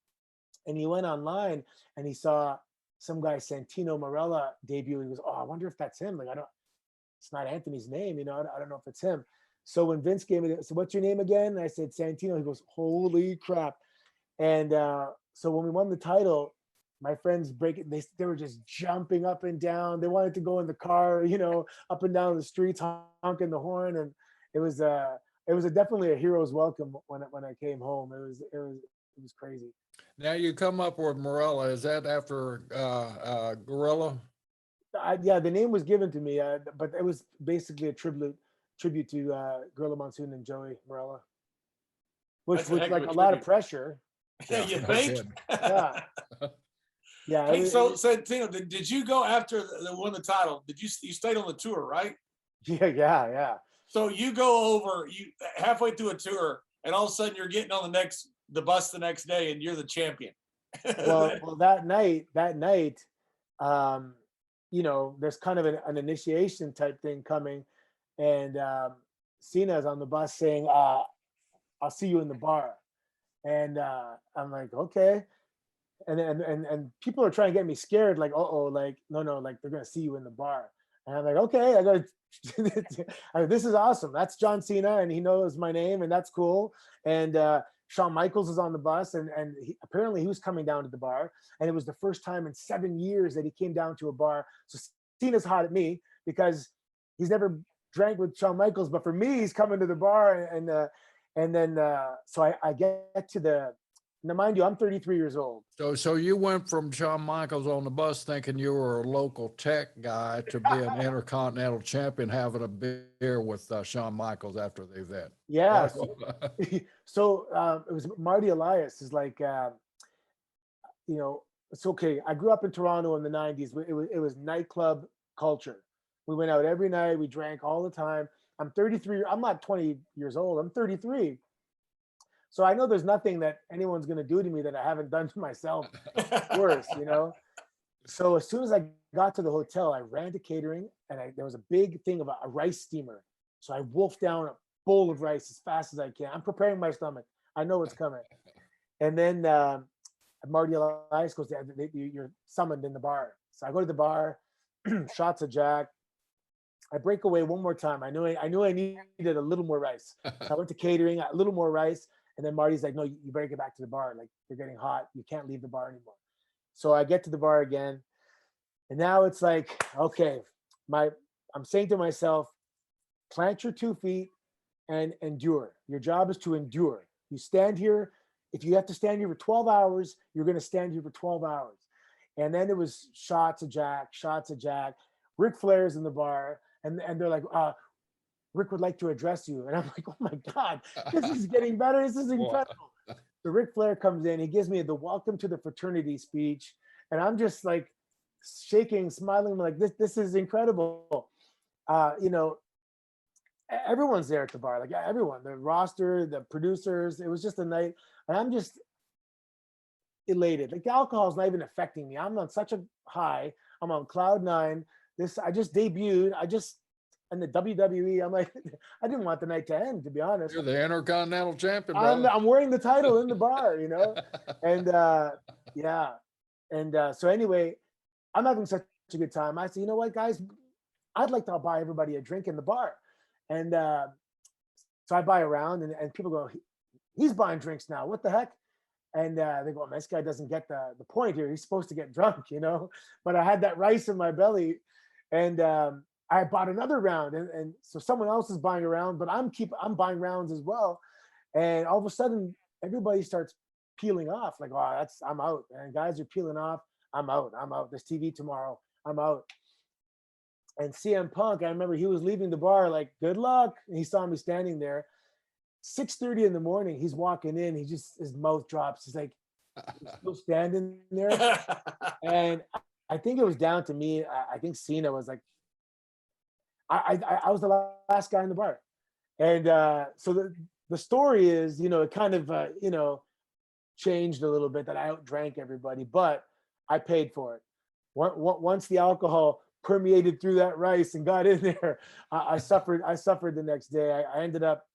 and he went online and he saw some guy, Santino Marella, debut. He goes, "Oh, I wonder if that's him." Like, it's not Anthony's name, I don't know if it's him. So when Vince gave me, "So what's your name again?" And I said, "Santino." He goes, "Holy crap." And so when we won the title, my friends they were just jumping up and down. They wanted to go in the car, up and down the streets, honking the horn. And it was definitely a hero's welcome when I came home. It was It was crazy. Now you come up with Marella. Is that after Gorilla? Yeah, the name was given to me, but it was basically a tribute to Gorilla Monsoon and Joey Morella, which That's a was heck of like a a lot of tribute. pressure. You no think? kidding. Yeah, yeah. Hey, so Santino, did you go after the won the title? Did you stayed on the tour, right? yeah. So you go over, you halfway through a tour, and all of a sudden you're getting on the bus the next day, and you're the champion. Well, that night, um, there's kind of an initiation type thing coming, and Cena's on the bus saying, "I'll see you in the bar," and I'm like, okay. And people are trying to get me scared, like, oh, like, no, like they're gonna see you in the bar. And I'm like, okay, I got this is awesome. That's John Cena, and he knows my name, and that's cool. And Shawn Michaels is on the bus, and apparently he was coming down to the bar, and it was the first time in 7 years that he came down to a bar. So Cena's hot at me because he's never drank with Shawn Michaels, but for me, he's coming to the bar, and then so I get to the. Now, mind you, I'm 33 years old. So you went from Shawn Michaels on the bus thinking you were a local tech guy to be an intercontinental champion, having a beer with Shawn Michaels after the event. Yeah. So it was Marty Elias is like, it's okay. I grew up in Toronto in the 90s. It was nightclub culture. We went out every night. We drank all the time. I'm 33. I'm not 20 years old. I'm 33. So I know there's nothing that anyone's going to do to me that I haven't done to myself worse, So as soon as I got to the hotel, I ran to catering, and there was a big thing of a rice steamer. So I wolfed down a bowl of rice as fast as I can. I'm preparing my stomach. I know what's coming. And then Marty Elias goes, you're summoned in the bar. So I go to the bar, shots of Jack. I break away one more time. I knew I needed a little more rice. So I went to catering, a little more rice. And then Marty's like, no, you better get back to the bar. Like, you're getting hot. You can't leave the bar anymore. So I get to the bar again. And now it's like, okay, I'm saying to myself, plant your 2 feet and endure. Your job is to endure. You stand here. If you have to stand here for 12 hours, you're going to stand here for 12 hours. And then it was shots of Jack. Ric Flair's in the bar. And they're like, Rick would like to address you. And I'm like, oh my God, this is getting better. This is incredible. So Ric Flair comes in, he gives me the welcome to the fraternity speech. And I'm just like shaking, smiling, like this is incredible. Everyone's there at the bar, like everyone, the roster, the producers. It was just a night. And I'm just elated. Like the alcohol is not even affecting me. I'm on such a high. I'm on cloud 9. I just debuted. In the WWE, I'm like, I didn't want the night to end, to be honest. You're the Intercontinental Champion, brother. I'm wearing the title in the bar, and yeah. And so anyway, I'm having such a good time. I said, you know what, guys, I'd like to buy everybody a drink in the bar. And so I buy around, and people go, he's buying drinks now. What the heck? And they go, this guy doesn't get the point here. He's supposed to get drunk, But I had that rice in my belly, and I bought another round, and so someone else is buying a round, but I'm buying rounds as well. And all of a sudden, everybody starts peeling off. Like, oh, I'm out. And guys are peeling off. I'm out. There's TV tomorrow. I'm out. And CM Punk, I remember he was leaving the bar, like, good luck. And he saw me standing there. 6:30 in the morning, he's walking in. His mouth drops. He's like, still standing there. And I think it was down to me. I think Cena was like, I was the last guy in the bar. And so the story is, it kind of, changed a little bit, that I outdrank everybody, but I paid for it. Once the alcohol permeated through that rice and got in there, I suffered the next day. I ended up,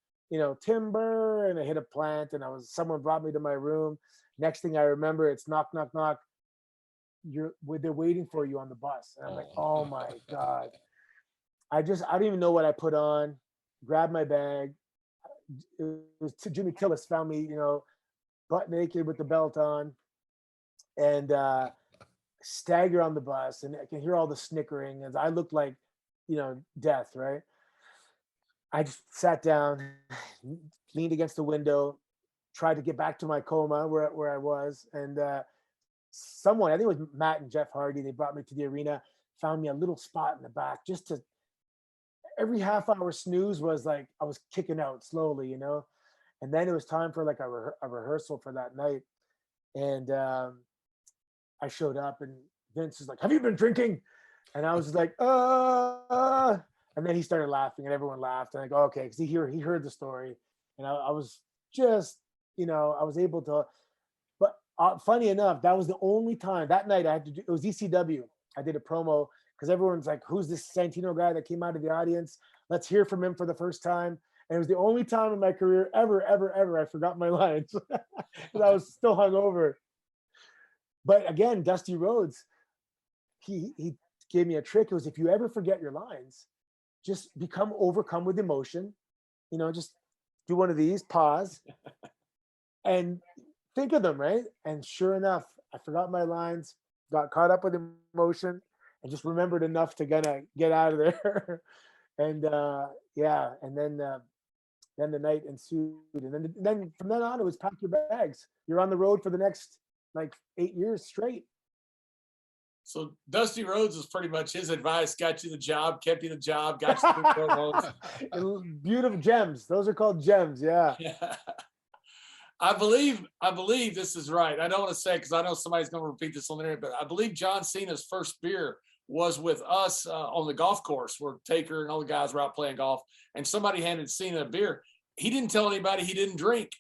timber, and I hit a plant, and someone brought me to my room. Next thing I remember, it's knock, knock, knock. They're waiting for you on the bus. And I'm like, oh my God. I don't even know what I put on. Grabbed my bag. It was Jimmy Tillis found me, butt naked with the belt on, and stagger on the bus, and I can hear all the snickering as I looked like, death, right? I just sat down, leaned against the window, tried to get back to my coma where I was. And someone, I think it was Matt and Jeff Hardy, they brought me to the arena, found me a little spot in the back just to, every half hour snooze was like I was kicking out slowly, you know. And then it was time for like a rehearsal for that night. And I showed up and Vince was like, "Have you been drinking?" And I was just like, and then he started laughing and everyone laughed. And I go, okay, because he heard the story. And I was just, you know, I was able to, but funny enough, that was the only time that night I had to do, it was ECW. I did a promo because everyone's like, who's this Santino guy that came out of the audience? Let's hear from him for the first time. And it was the only time in my career ever I forgot my lines because I was still hungover. But again, Dusty Rhodes, he gave me a trick. It was, if you ever forget your lines, just become overcome with emotion. You know, just do one of these, pause, and think of them, right? And sure enough, I forgot my lines, got caught up with emotion, and just remembered enough to get out of there. And yeah, and then the night ensued, and then from then on, it was pack your bags. You're on the road for the next like 8 years straight. So Dusty Rhodes was pretty much his advice, got you the job, kept you the job, got you the promos. Beautiful gems. Those are called gems. Yeah. Yeah. I believe this is right. I don't want to say because I know somebody's going to repeat this on the internet, but I believe John Cena's first beer was with us on the golf course where Taker and all the guys were out playing golf, and somebody handed Cena a beer. He didn't tell anybody he didn't drink.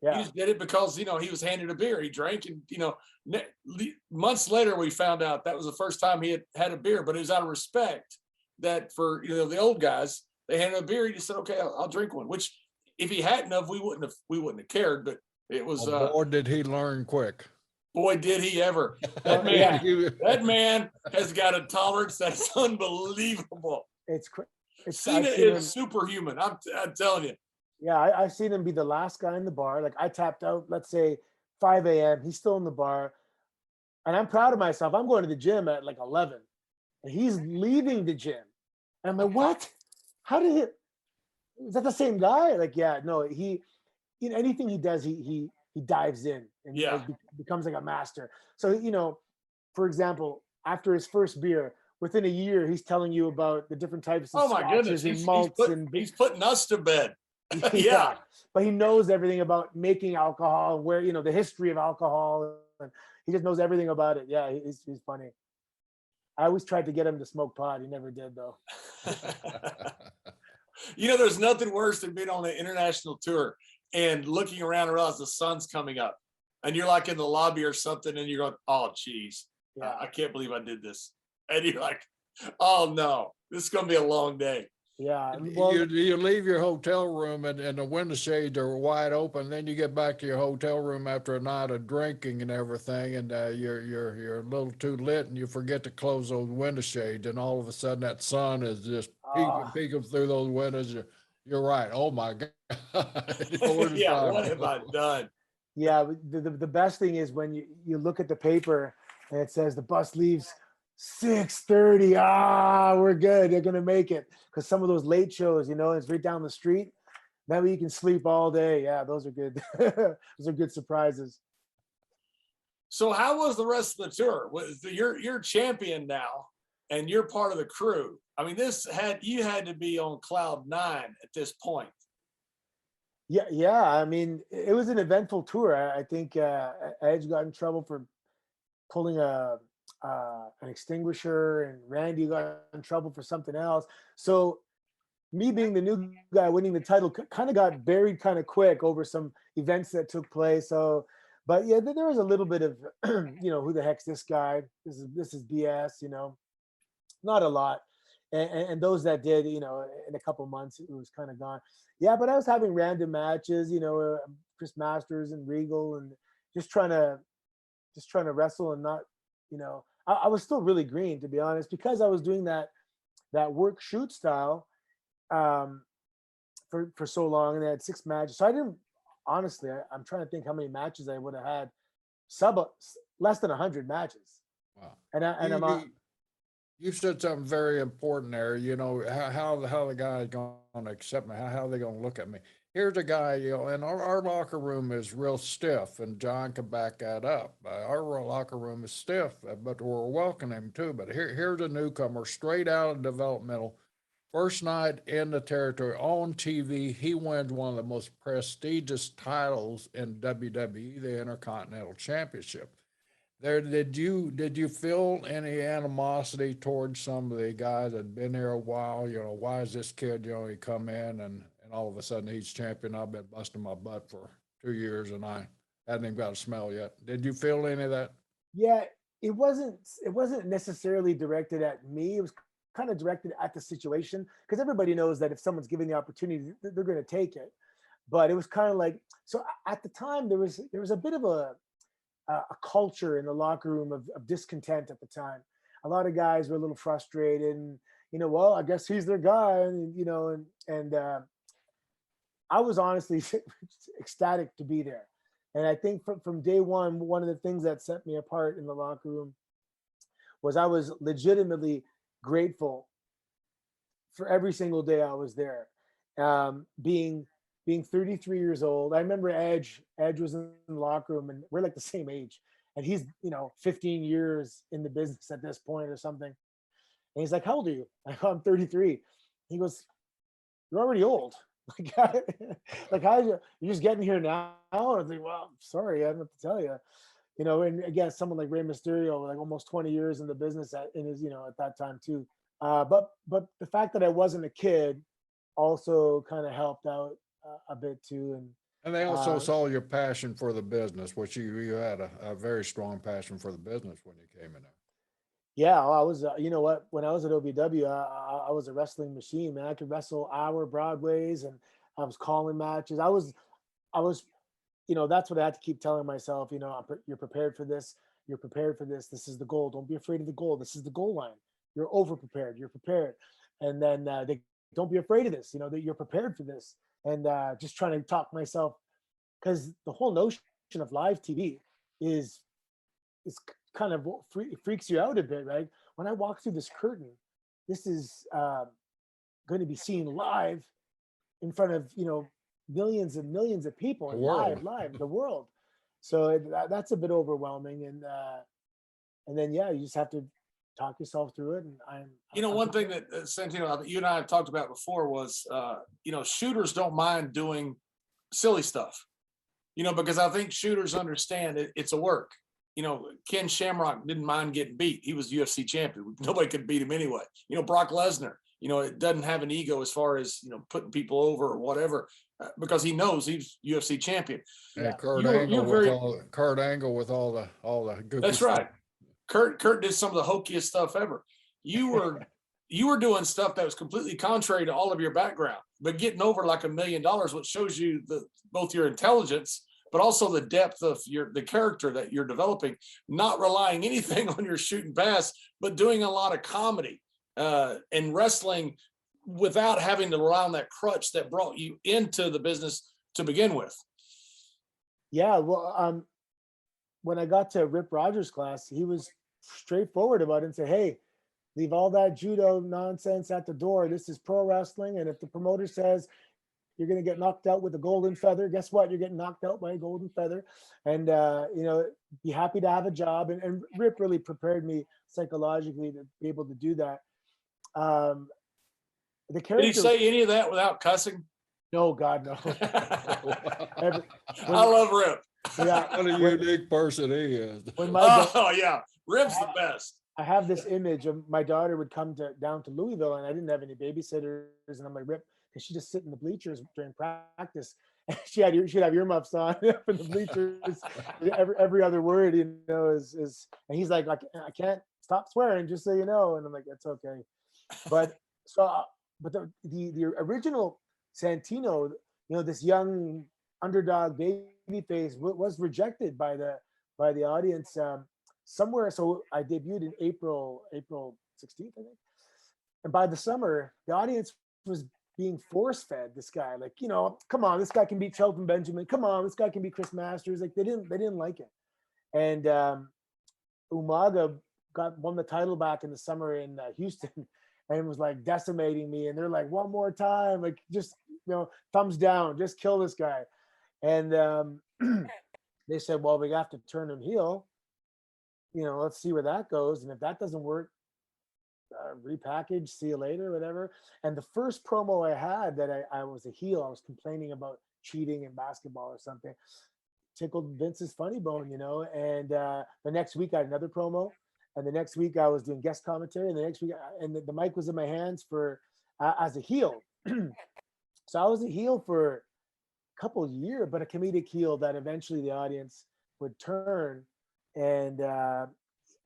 Yeah. He just did it because, you know, he was handed a beer. He drank, and, you know, months later we found out that was the first time he had a beer, but it was out of respect that for, you know, the old guys, they handed a beer. He just said, okay, I'll drink one, which if he hadn't of, we wouldn't have cared, but it was, boy, did he learn quick. Boy, did he ever. That man has got a tolerance that's unbelievable. It's Cena is superhuman. I'm telling you. Yeah, I've seen him be the last guy in the bar. Like I tapped out, let's say 5 a.m. He's still in the bar. And I'm proud of myself. I'm going to the gym at like 11. And he's leaving the gym. And I'm like, what? How did is that the same guy? Like, yeah, no, in anything he does, he dives in and becomes like a master. So, you know, for example, after his first beer, within a year, he's telling you about the different types of scotches and malts. He's putting us to bed. Yeah, but he knows everything about making alcohol, where, you know, the history of alcohol, and he just knows everything about it. Yeah, he's funny. I always tried to get him to smoke pot. He never did, though. You know, there's nothing worse than being on an international tour and looking around and realize the sun's coming up, and you're like in the lobby or something, and you're going, "Oh, geez, yeah, I can't believe I did this," and you're like, "Oh no, this is going to be a long day." Yeah, well, you leave your hotel room and the window shades are wide open. Then you get back to your hotel room after a night of drinking and everything, and you're a little too lit, and you forget to close those window shades, and all of a sudden that sun is just peeking through those windows. You're right. Oh my God! Yeah, what have I done? Yeah, the best thing is when you look at the paper and it says the bus leaves 6:30. We're good. They're gonna make it. Because some of those late shows, you know, it's right down the street. That way you can sleep all day. Yeah, those are good. Those are good surprises. So how was the rest of the tour? You're champion now, and you're part of the crew. I mean, you had to be on cloud 9 at this point. Yeah. I mean, it was an eventful tour. I think Edge got in trouble for pulling an extinguisher, and Randy got in trouble for something else. So me being the new guy winning the title kind of got buried kind of quick over some events that took place. So, but yeah, there was a little bit of, you know, who the heck's this guy? This is BS, you know, not a lot. And those that did, you know, in a couple months, it was kind of gone. Yeah, but I was having random matches, you know, Chris Masters and Regal, and just trying to wrestle and not, you know, I was still really green, to be honest, because I was doing that work shoot style for so long, and they had 6 matches. So I didn't, honestly, I'm trying to think how many matches I would have had. Less than 100 matches. Wow. And you said something very important there. You know, how the guy is going to accept me? How are they going to look at me? here's a guy, and our locker room is real stiff, and John can back that up. Our locker room is stiff, but we're welcoming him too. But here's a newcomer straight out of developmental. First night in the territory on TV, he wins one of the most prestigious titles in WWE, the Intercontinental Championship. Did you feel any animosity towards some of the guys that had been there a while? Why is this kid, he come in and all of a sudden he's champion? I've been busting my butt for 2 years and I hadn't even got a smell yet. Did you feel any of that? Yeah, it wasn't necessarily directed at me. It was kind of directed at the situation, because everybody knows that if someone's given the opportunity, they're going to take it. But it was kind of like, so at the time there was a bit of a culture in the locker room of discontent at the time. A lot of guys were a little frustrated, and well, I guess he's their guy, and I was honestly ecstatic to be there. And I think from day one of the things that set me apart in the locker room was I was legitimately grateful for every single day I was there. Being 33 years old, I remember Edge was in the locker room, and we're like the same age, and he's 15 years in the business at this point or something. And he's like, "How old are you?" I go, "I'm 33." He goes, "You're already old." Like how you're just getting here now? I was like, "Well, sorry, I don't have to tell you." And again, someone like Rey Mysterio, like almost 20 years in the business at that time too. But the fact that I wasn't a kid also kind of helped out a bit too. And they also saw your passion for the business, which you had a very strong passion for the business when you came in there. Yeah, I was, what, when I was at OVW, I was a wrestling machine, man. I could wrestle hour Broadways, and I was calling matches. I was, that's what I had to keep telling myself, you're prepared for this. You're prepared for this. This is the goal. Don't be afraid of the goal. This is the goal line. You're over prepared. You're prepared. And then they don't be afraid of this, that you're prepared for this. And just trying to talk myself, because the whole notion of live TV is kind of freaks you out a bit, right? When I walk through this curtain, this is going to be seen live in front of millions and millions of people, and live the world. So that's a bit overwhelming, and then you just have to talk yourself through it. And one thing that Santino, you and I have talked about before was shooters don't mind doing silly stuff, because I think shooters understand it's a work. Ken Shamrock didn't mind getting beat. He was UFC champion. Nobody could beat him anyway. Brock Lesnar, it doesn't have an ego as far as, putting people over or whatever, because he knows he's UFC champion. Yeah, Kurt Angle with all the goofy That's stuff. right. Kurt did some of the hokiest stuff ever. You were doing stuff that was completely contrary to all of your background, but getting over like $1 million, which shows you both your intelligence, but also the depth of the character that you're developing, not relying anything on your shooting pass, but doing a lot of comedy and wrestling without having to rely on that crutch that brought you into the business to begin with. Yeah, well, when I got to Rip Rogers' class, he was straightforward about it and said, "Hey, leave all that judo nonsense at the door. This is pro wrestling. And if the promoter says you're going to get knocked out with a golden feather, guess what? You're getting knocked out by a golden feather. And, be happy to have a job." And Rip really prepared me psychologically to be able to do that. The character, did he say any of that without cussing? No, God, no. I love Rip. Yeah, what a unique person he is. Yeah, Rip's the best. I have this image of my daughter would come down to Louisville, and I didn't have any babysitters, and I'm like, "Rip," because she just sit in the bleachers during practice, and she'd have earmuffs on up in the bleachers. every other word, is, and he's like, "I can't stop swearing, just so you know," and I'm like, "It's okay." But the original Santino, this young underdog baby face was rejected by the audience somewhere. So I debuted in April 16th, I think. And by the summer, the audience was being force fed this guy. Like, come on, this guy can beat Shelton Benjamin. Come on, this guy can beat Chris Masters. Like they didn't like it. And Umaga won the title back in the summer in Houston. and was like decimating me. And they're like, one more time, like just thumbs down, just kill this guy. And they said, well, we have to turn him heel. Let's see where that goes. And if that doesn't work, repackage, see you later, whatever. And the first promo I had that I was a heel, I was complaining about cheating in basketball or something, tickled Vince's funny bone, and the next week I had another promo, and the next week I was doing guest commentary, and the next week, and the mic was in my hands for as a heel. So I was a heel for a couple of years, but a comedic heel that eventually the audience would turn. And well,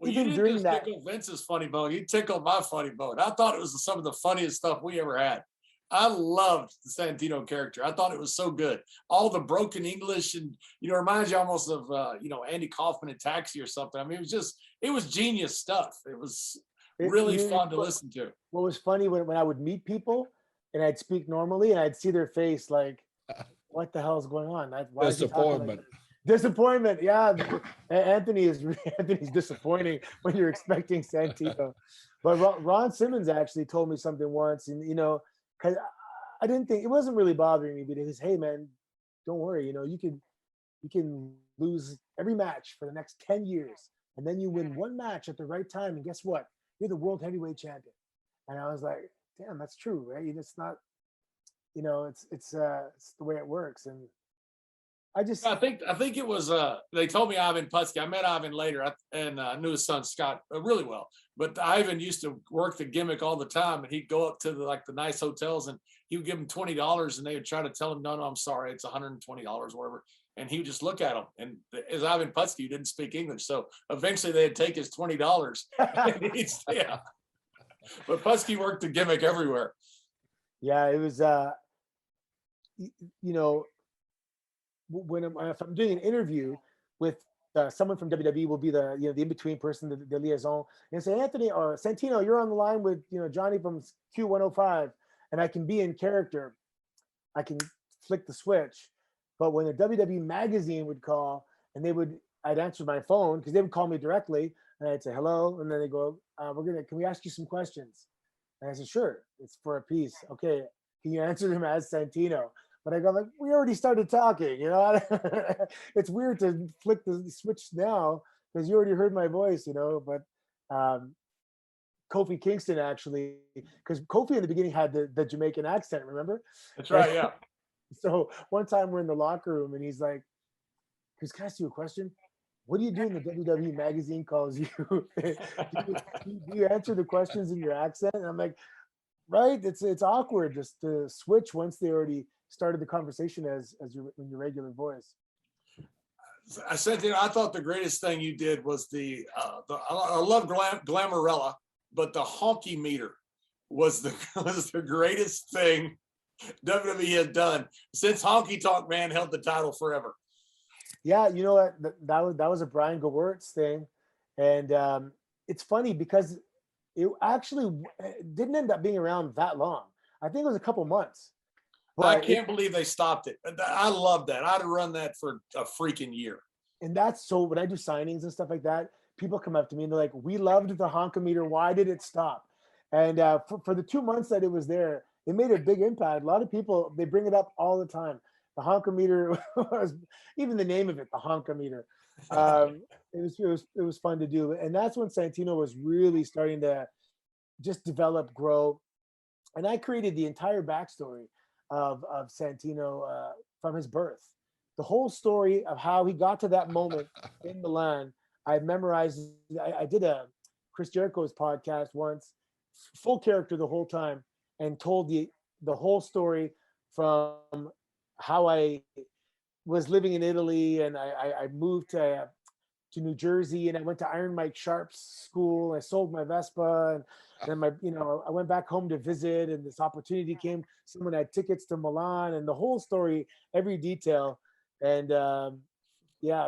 even you didn't during just that, tickle Vince's funny bone. You tickled my funny bone. I thought it was some of the funniest stuff we ever had. I loved the Santino character. I thought it was so good. All the broken English and, reminds you almost of, Andy Kaufman in Taxi or something. I mean, it was genius stuff. It was really fun to listen to. What was funny when I would meet people and I'd speak normally and I'd see their face like, what the hell is going on? Why is he talking like that? Disappointment, yeah. Anthony's disappointing when you're expecting Santino. But Ron Simmons actually told me something once, and because I didn't think it wasn't really bothering me, but he says, "Hey man, don't worry. You can lose every match for the next 10 years, and then you win one match at the right time, and guess what? You're the world heavyweight champion." And I was like, "Damn, that's true, right? It's not, it's the way it works." And I think it was they told me Ivan Putski. I met Ivan later and knew his son Scott really well. But Ivan used to work the gimmick all the time, and he'd go up to the nice hotels and he would give him $20, and they would try to tell him, no, I'm sorry, it's $120 or whatever. And he would just look at him. And as Ivan Putski, who didn't speak English, so eventually they'd take his $20. Yeah. But Putski worked the gimmick everywhere. Yeah, it was if I'm doing an interview with someone from WWE, will be the the in-between person, the liaison, and say, Anthony or Santino, you're on the line with Johnny from Q105, and I can be in character. I can flick the switch. But when the WWE magazine would call, and I'd answer my phone because they would call me directly, and I'd say hello, and then they go, can we ask you some questions? And I said, sure, it's for a piece. Okay, can you answer them as Santino? But I go like, we already started talking, It's weird to flick the switch now because you already heard my voice, But Kofi Kingston actually, because Kofi in the beginning had the Jamaican accent, remember? That's right, yeah. So one time we're in the locker room and he's like, can I ask you a question? What do you do when the WWE magazine calls you? do you answer the questions in your accent? And I'm like, right, it's awkward just to switch once they already started the conversation as in your regular voice. I said, I thought the greatest thing you did was I love Glamourella, but the honky meter was the greatest thing WWE has done since Honky Tonk Man held the title forever. Yeah, you know what? That was a Brian Gewirtz thing, and it's funny because it actually didn't end up being around that long. I think it was a couple months. I can't believe they stopped it. I love that. I'd have run that for a freaking year. And that's so when I do signings and stuff like that, people come up to me and they're like, we loved the honkometer. Why did it stop? And for the 2 months that it was there, it made a big impact. A lot of people, they bring it up all the time. The honkometer was, even the name of it, the honkometer. It was fun to do. And that's when Santino was really starting to just develop, grow. And I created the entire backstory of Santino from his birth. The whole story of how he got to that moment in Milan, I memorized. I did a Chris Jericho's podcast once, full character the whole time, and told the whole story from how I was living in Italy and I moved to New Jersey and I went to Iron Mike Sharp's school. I sold my Vespa and then I went back home to visit and this opportunity came. Someone had tickets to Milan and the whole story, every detail. And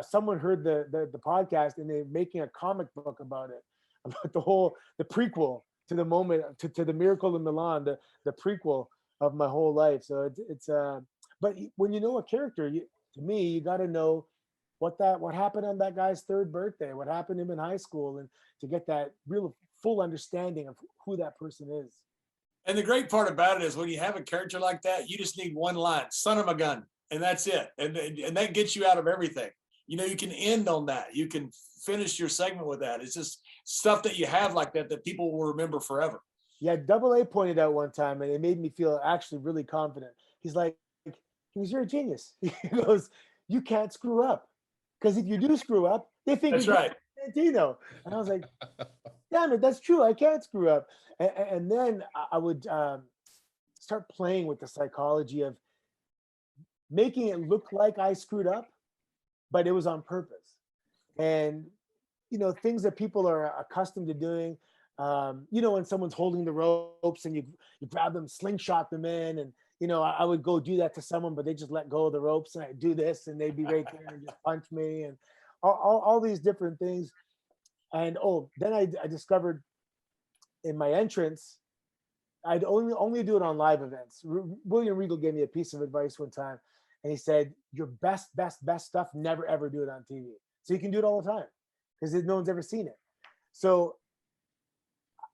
someone heard the podcast and they're making a comic book about it, about the prequel to the moment, to the miracle in Milan, the prequel of my whole life. So it's but when you know a character, to me, you got to know what happened on that guy's third birthday, what happened to him in high school, and to get that real full understanding of who that person is. And the great part about it is when you have a character like that, you just need one line, son of a gun, and that's it. And that gets you out of everything. You know, you can end on that. You can finish your segment with that. It's just stuff that you have like that that people will remember forever. Yeah, Double A pointed out one time, and it made me feel actually really confident. He's like, you're a genius. He goes, you can't screw up. Because if you do screw up, they think That's you're right. Santino. And I was like, damn it, that's true. I can't screw up. And then I would start playing with the psychology of making it look like I screwed up, but it was on purpose. And, you know, things that people are accustomed to doing, you know, when someone's holding the ropes and you grab them, slingshot them in, and, you know, I would go do that to someone, but they just let go of the ropes, and I do this and they'd be right there and just punch me, and all these different things. And then I discovered in my entrance, I'd only do it on live events. William Regal gave me a piece of advice one time, and he said, your best stuff, never ever do it on TV. So you can do it all the time because no one's ever seen it. So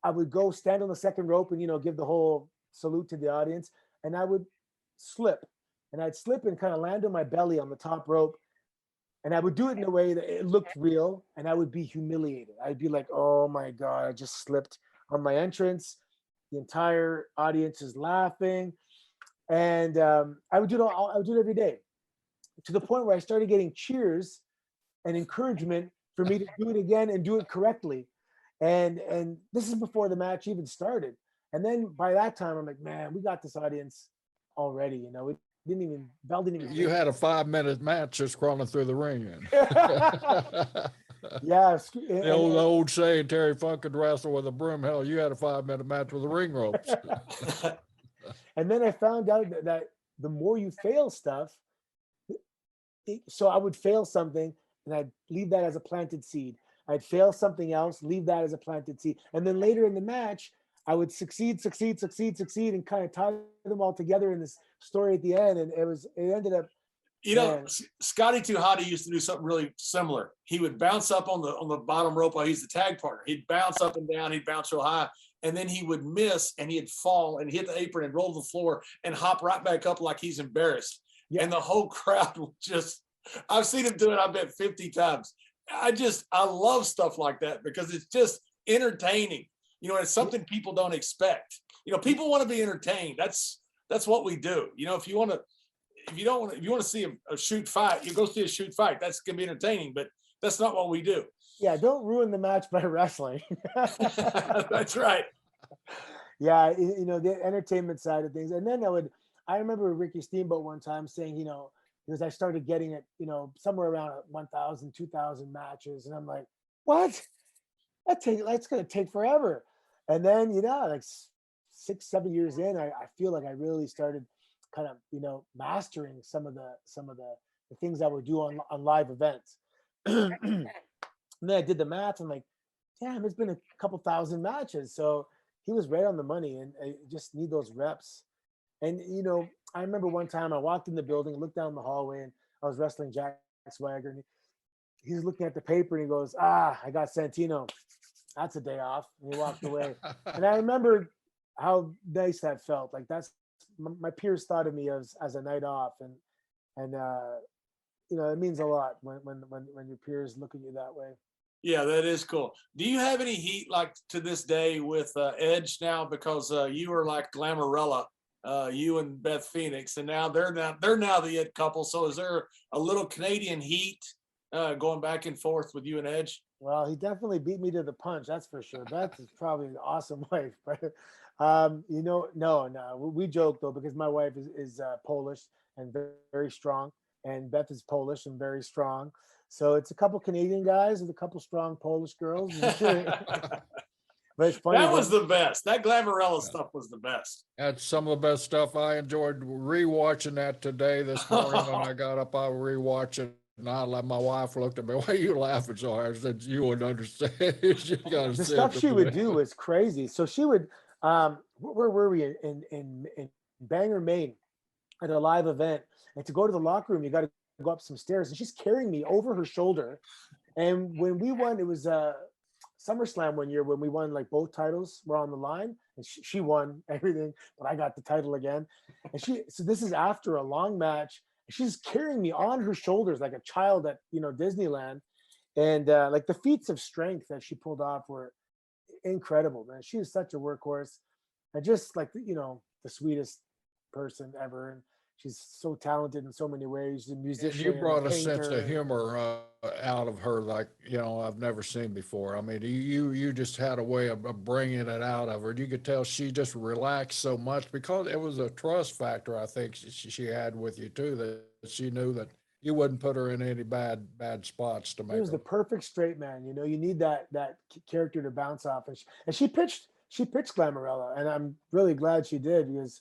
I would go stand on the second rope and, you know, give the whole salute to the audience, and I would slip, and I'd slip and kind of land on my belly on the top rope. And I would do it in a way that it looked real, and I would be humiliated. I'd be like, oh my God, I just slipped on my entrance. The entire audience is laughing. And I would do it every day, to the point where I started getting cheers and encouragement for me to do it again and do it correctly. And this is before the match even started. And then by that time, I'm like, man, we got this audience already. You know, Bell didn't even. You had a 5-minute match just crawling through the ring. Yeah. The old saying, Terry Funk could wrestle with a broom. Hell, you had a 5-minute match with the ring ropes. And then I found out that the more you fail stuff, so I would fail something and I'd leave that as a planted seed. I'd fail something else, leave that as a planted seed. And then later in the match, I would succeed, and kind of tie them all together in this story at the end. And it ended up. You know, Scotty Too Hotty used to do something really similar. He would bounce up on the bottom rope while he's the tag partner. He'd bounce up and down. He'd bounce real high, and then he would miss, and he'd fall and hit the apron and roll the floor and hop right back up like he's embarrassed. Yeah. And the whole crowd would just. I've seen him do it, I bet 50 times. I love stuff like that because it's just entertaining. You know, it's something people don't expect. You know, people want to be entertained. That's what we do. You know, if you want to see a shoot fight, you go see a shoot fight. That's gonna be entertaining, but that's not what we do. Yeah, don't ruin the match by wrestling. That's right. Yeah, you know, the entertainment side of things. And then I remember Ricky Steamboat one time saying, you know, because I started getting it, you know, somewhere around 1,000, 2,000 matches, and I'm like, what? That's gonna take forever. And then, you know, like 6-7 years in, I feel like I really started kind of, you know, mastering some of the things I would do on live events. And then I did the math. I'm like, damn, it's been a couple thousand matches. So he was right on the money, and I just need those reps. And, you know, I remember one time I walked in the building, looked down the hallway, and I was wrestling Jack Swagger, and he's looking at the paper and he goes, I got Santino. That's a day off. And he walked away. And I remember how nice that felt. Like that's my peers thought of me as a night off. And you know, it means a lot when your peers look at you that way. Yeah, that is cool. Do you have any heat like to this day with Edge now? Because you were like Glamourella, you and Beth Phoenix, and now they're now the it couple. So is there a little Canadian heat going back and forth with you and Edge? Well, he definitely beat me to the punch, that's for sure. Beth is probably an awesome wife, but you know, no, we joke though, because my wife is Polish and very, very strong, and Beth is Polish and very strong. So it's a couple Canadian guys with a couple strong Polish girls. But it's funny. That was the best. That Glamourella stuff was the best. That's some of the best stuff. I enjoyed rewatching that today. This morning when I got up, I rewatched it. And my wife looked at me, why are you laughing so hard? I said, you wouldn't understand. The stuff she would do was crazy. So she would, where were we? In Bangor, Maine, at a live event. And to go to the locker room, you got to go up some stairs. And she's carrying me over her shoulder. And when we won, it was SummerSlam one year when we won, like both titles were on the line, and she won everything, but I got the title again. And so this is after a long match. She's carrying me on her shoulders like a child at, Disneyland. And like the feats of strength that she pulled off were incredible, man. She is such a workhorse, and just like, the sweetest person ever. And she's so talented in so many ways. She's a And musician, you brought a sense painter. of humor out of her, like, I've never seen before. I mean, you just had a way of bringing it out of her. You could tell she just relaxed so much because it was a trust factor, I think she had with you too, that she knew that you wouldn't put her in any bad spots to He make was the her. perfect straight man. You need that character to bounce off. And she pitched Glamarella, and I'm really glad she did, because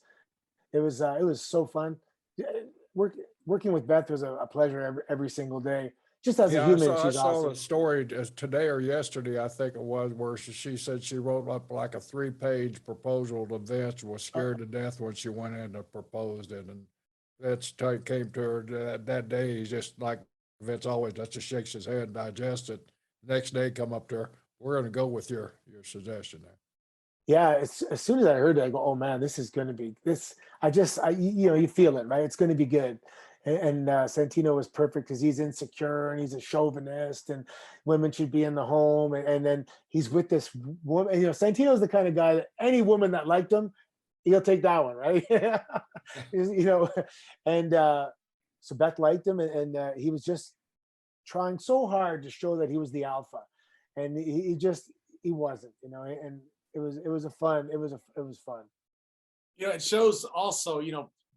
it was so fun. Yeah, working with Beth was a pleasure every single day. Just as a Yeah, human, I she's saw awesome. the story today or yesterday, I think it was, where she said she wrote up like a 3-page proposal to Vince, was scared to death when she went in and proposed it. And Vince came to her that day. He's just like Vince always does, just shakes his head and digests it. Next day, come up to her, we're going to go with your suggestion there. Yeah, as soon as I heard it, I go, oh man, this is going to be this. You feel it, right? It's going to be good. And Santino was perfect because he's insecure and he's a chauvinist, and women should be in the home. And then he's with this woman. Santino's the kind of guy that any woman that liked him, he'll take that one, right? And so Beth liked him, and he was just trying so hard to show that he was the alpha, and he wasn't, and it was fun. It shows also,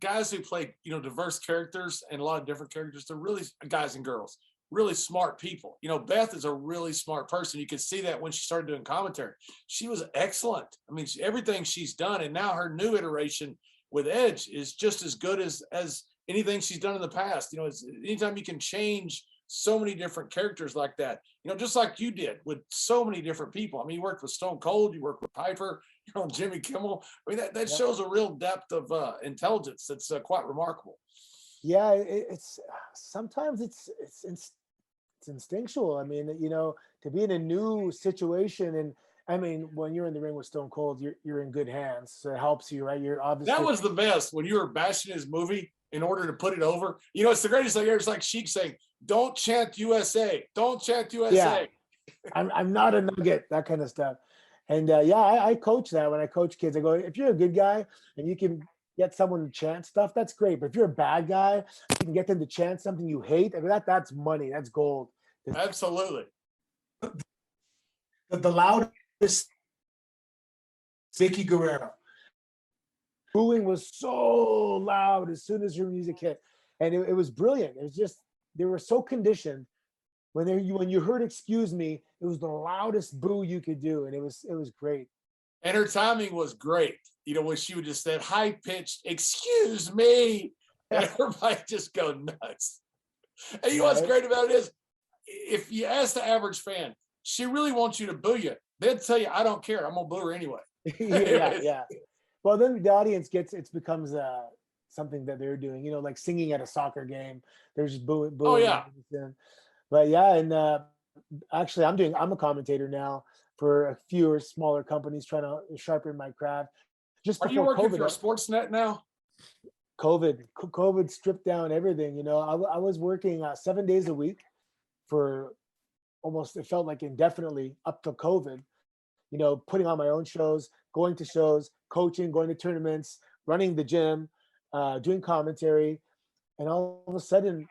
guys who play, diverse characters and a lot of different characters. They're really, guys and girls, really smart people. Beth is a really smart person. You can see that when she started doing commentary. She was excellent. I mean, everything she's done, and now her new iteration with Edge is just as good as anything she's done in the past. It's anytime you can change so many different characters like that, just like you did with so many different people. I mean, you worked with Stone Cold, you worked with Piper, Jimmy Kimmel. I mean, that shows a real depth of intelligence that's quite remarkable. Yeah, it's sometimes it's instinctual. I mean, to be in a new situation, and I mean, when you're in the ring with Stone Cold, you're in good hands. So it helps you, right? You're obviously That was the best when you were bashing his movie in order to put it over. It's the greatest thing ever. It's like Sheik saying, "Don't chant USA, don't chant USA." Yeah. I'm not a nugget, that kind of stuff. And I coach that when I coach kids. I go, if you're a good guy and you can get someone to chant stuff, that's great. But if you're a bad guy, you can get them to chant something you hate. I mean, that's money. That's gold. Absolutely. The loudest, Vicky Guerrero. Booing was so loud as soon as her music hit, and it was brilliant. It was just, they were so conditioned. When you heard "Excuse Me," it was the loudest boo you could do, and it was great. And her timing was great. When she would just that high pitched "Excuse me," and everybody just go nuts. And what's great about it is, if you ask the average fan, she really wants you to boo you, they'll tell you, "I don't care. I'm gonna boo her anyway." Yeah. Well, then the audience becomes something that they're doing. Like singing at a soccer game. They're just booing. Oh yeah. But yeah, and actually, I'm a commentator now for a few smaller companies trying to sharpen my craft. Just Are you before working COVID, for Sportsnet now? COVID stripped down everything. I was working 7 days a week for almost, it felt like indefinitely up to COVID. Putting on my own shows, going to shows, coaching, going to tournaments, running the gym, doing commentary, and all of a sudden,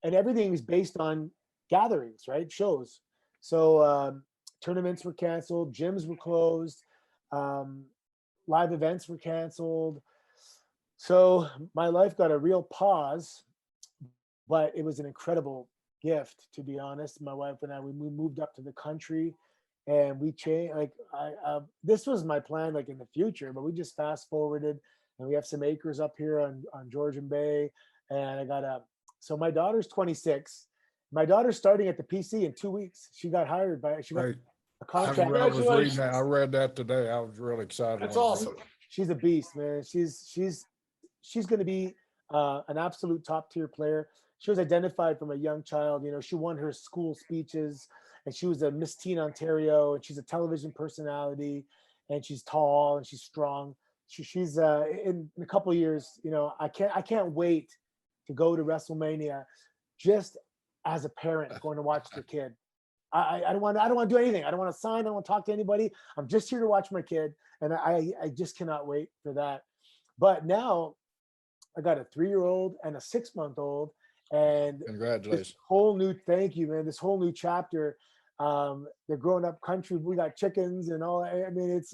and everything is based on gatherings, right? Shows. So tournaments were canceled, gyms were closed, live events were canceled. So my life got a real pause, but it was an incredible gift, to be honest. My wife and I, we moved up to the country, and we changed. Like this was my plan, like in the future, but we just fast forwarded, and we have some acres up here on Georgian Bay, and I got so my daughter's 26. My daughter's starting at the PC in 2 weeks. She got hired by, got a contract. I read that today. I was really excited. That's awesome. She's a beast, man. She's going to be an absolute top tier player. she was identified from a young child. You know, she won her school speeches, and she was a Miss Teen Ontario, and she's a television personality, and she's tall and she's strong. She's in a couple of years, you know, I can't wait to go to WrestleMania, just as a parent going to watch the kid. I don't want to do anything. I don't want to sign. I don't want to talk to anybody. I'm just here to watch my kid, and I just cannot wait for that. But now I got a 3-year-old and a 6-month-old, and Congratulations. this whole new, thank you, man. This whole new chapter. They're growing up country. We got chickens and all. I mean, it's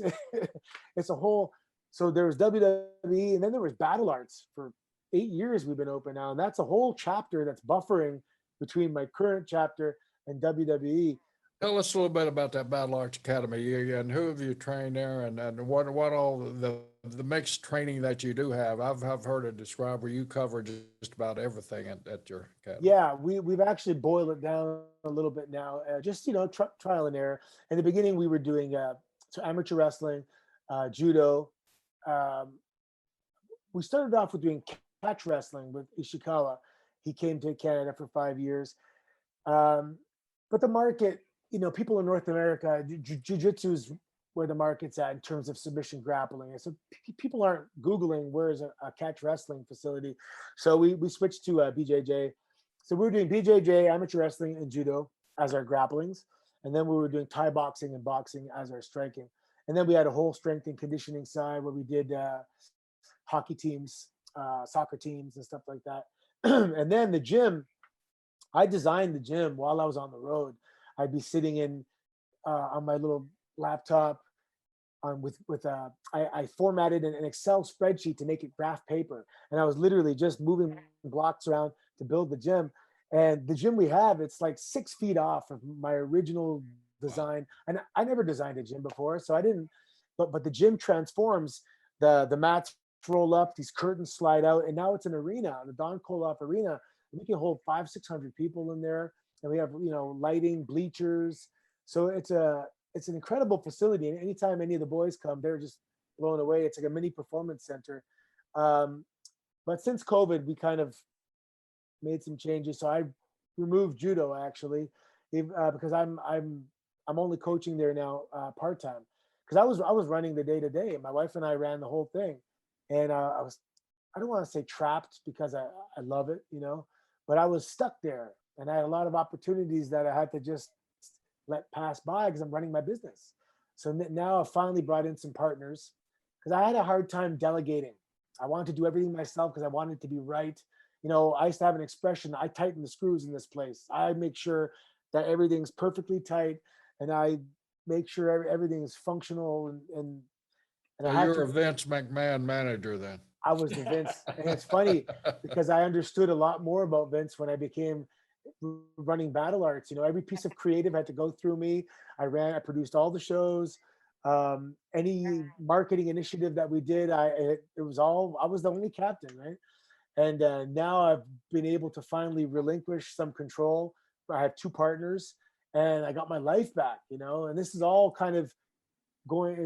it's a whole. So there was WWE, and then there was Battle Arts for 8 years. We've been open now, and that's a whole chapter that's buffering between my current chapter and WWE. Tell us a little bit about that Battle Arts Academy, and who have you trained there, and what all the mixed training that you do have. I've heard it described where you cover just about everything at your academy. Yeah, we've actually boiled it down a little bit now. Just, you know, trial and error. In the beginning, we were doing so amateur wrestling, judo. We started off with doing catch wrestling with Ishikawa. He came to Canada for 5 years. But the market, you know, people in North America, jiu-jitsu is where the market's at in terms of submission grappling. And so people aren't Googling where's a catch wrestling facility. So we switched to BJJ. So we were doing BJJ, amateur wrestling, and judo as our grapplings. And then we were doing Thai boxing and boxing as our striking. And then we had a whole strength and conditioning side where we did hockey teams, soccer teams, and stuff like that. And then the gym, I designed the gym while I was on the road. I'd be sitting in on my little laptop I formatted an Excel spreadsheet to make it graph paper. And I was literally just moving blocks around to build the gym. And the gym we have, it's like 6 feet off of my original design. And I never designed a gym before, so I didn't, but the gym transforms. The mats roll up, these curtains slide out, and now it's an arena, the Don Koloff Arena. We can hold 500-600 people in there, and we have, you know, lighting, bleachers. So it's an incredible facility. And anytime any of the boys come, they're just blown away. It's like a mini performance center. But since COVID, we kind of made some changes. So I removed judo actually, because I'm only coaching there now part time. Because I was running the day to day. My wife and I ran the whole thing, and I don't want to say trapped because I love it, you know, but I was stuck there, and I had a lot of opportunities that I had to just let pass by because I'm running my business. So now I've finally brought in some partners because I had a hard time delegating. I wanted to do everything myself because I wanted it to be right. You know, I used to have an expression, I tighten the screws in this place. I make sure that everything's perfectly tight, and I make sure everything is functional. And so you're a Vince McMahon manager then. I was the Vince. And it's funny because I understood a lot more about Vince when I became running Battle Arts. You know, every piece of creative had to go through me. I produced all the shows. Any marketing initiative that we did, I was the only captain, right? And now I've been able to finally relinquish some control. I have 2 partners, and I got my life back, you know, and this is all kind of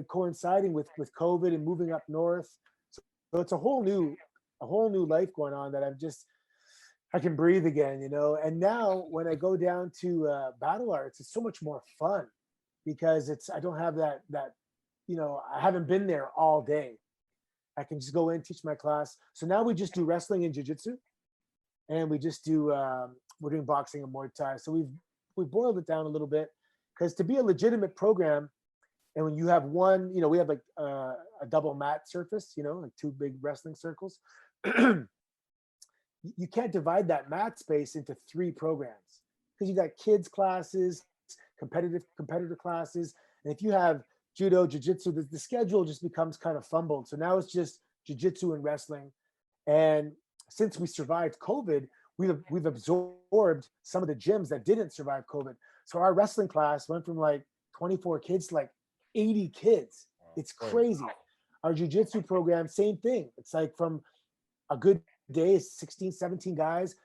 coinciding with COVID and moving up north. So it's a whole new life going on that I can breathe again, you know. And now when I go down to Battle Arts, it's so much more fun because I don't have that, you know, I haven't been there all day. I can just go in, teach my class. So now we just do wrestling and jiu-jitsu, and we just do, we're doing boxing and Muay Thai. So we've boiled it down a little bit because to be a legitimate program, and when you have one, you know, we have like a double mat surface, you know, like 2 big wrestling circles. You can't divide that mat space into 3 programs because you got kids classes, competitor classes. And if you have judo, jiu-jitsu, the schedule just becomes kind of fumbled. So now it's just jiu-jitsu and wrestling. And since we survived COVID, we've absorbed some of the gyms that didn't survive COVID. So our wrestling class went from like 24 kids to like 80 kids. It's crazy. Our jiu-jitsu program, same thing. It's like from a good day is 16, 17 guys,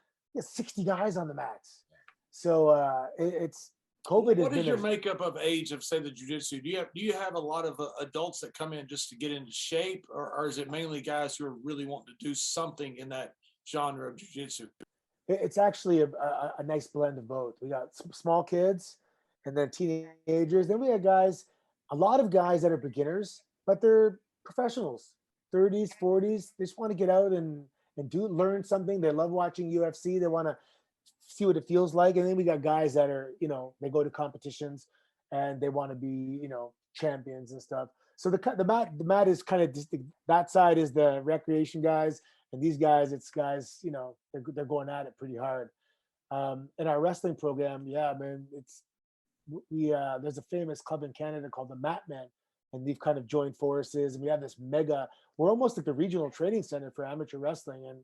60 guys on the mats. So it's COVID. What is your makeup of age of, say, the jiu-jitsu? Do you have a lot of adults that come in just to get into shape, or is it mainly guys who are really wanting to do something in that genre of jiu-jitsu? It's actually a nice blend of both. We got small kids and then teenagers. Then we have guys, a lot of guys that are beginners, but they're professionals, 30s, 40s. They just want to get out and learn something. They love watching UFC. They want to see what it feels like. And then we got guys that are, they go to competitions and they want to be, champions and stuff. So the mat is kind of just that side is the recreation guys, and these guys, it's guys, they're going at it pretty hard. In our wrestling program, yeah, man, there's a famous club in Canada called the Mat Men, and we've kind of joined forces, and we have this we're almost like the regional training center for amateur wrestling, and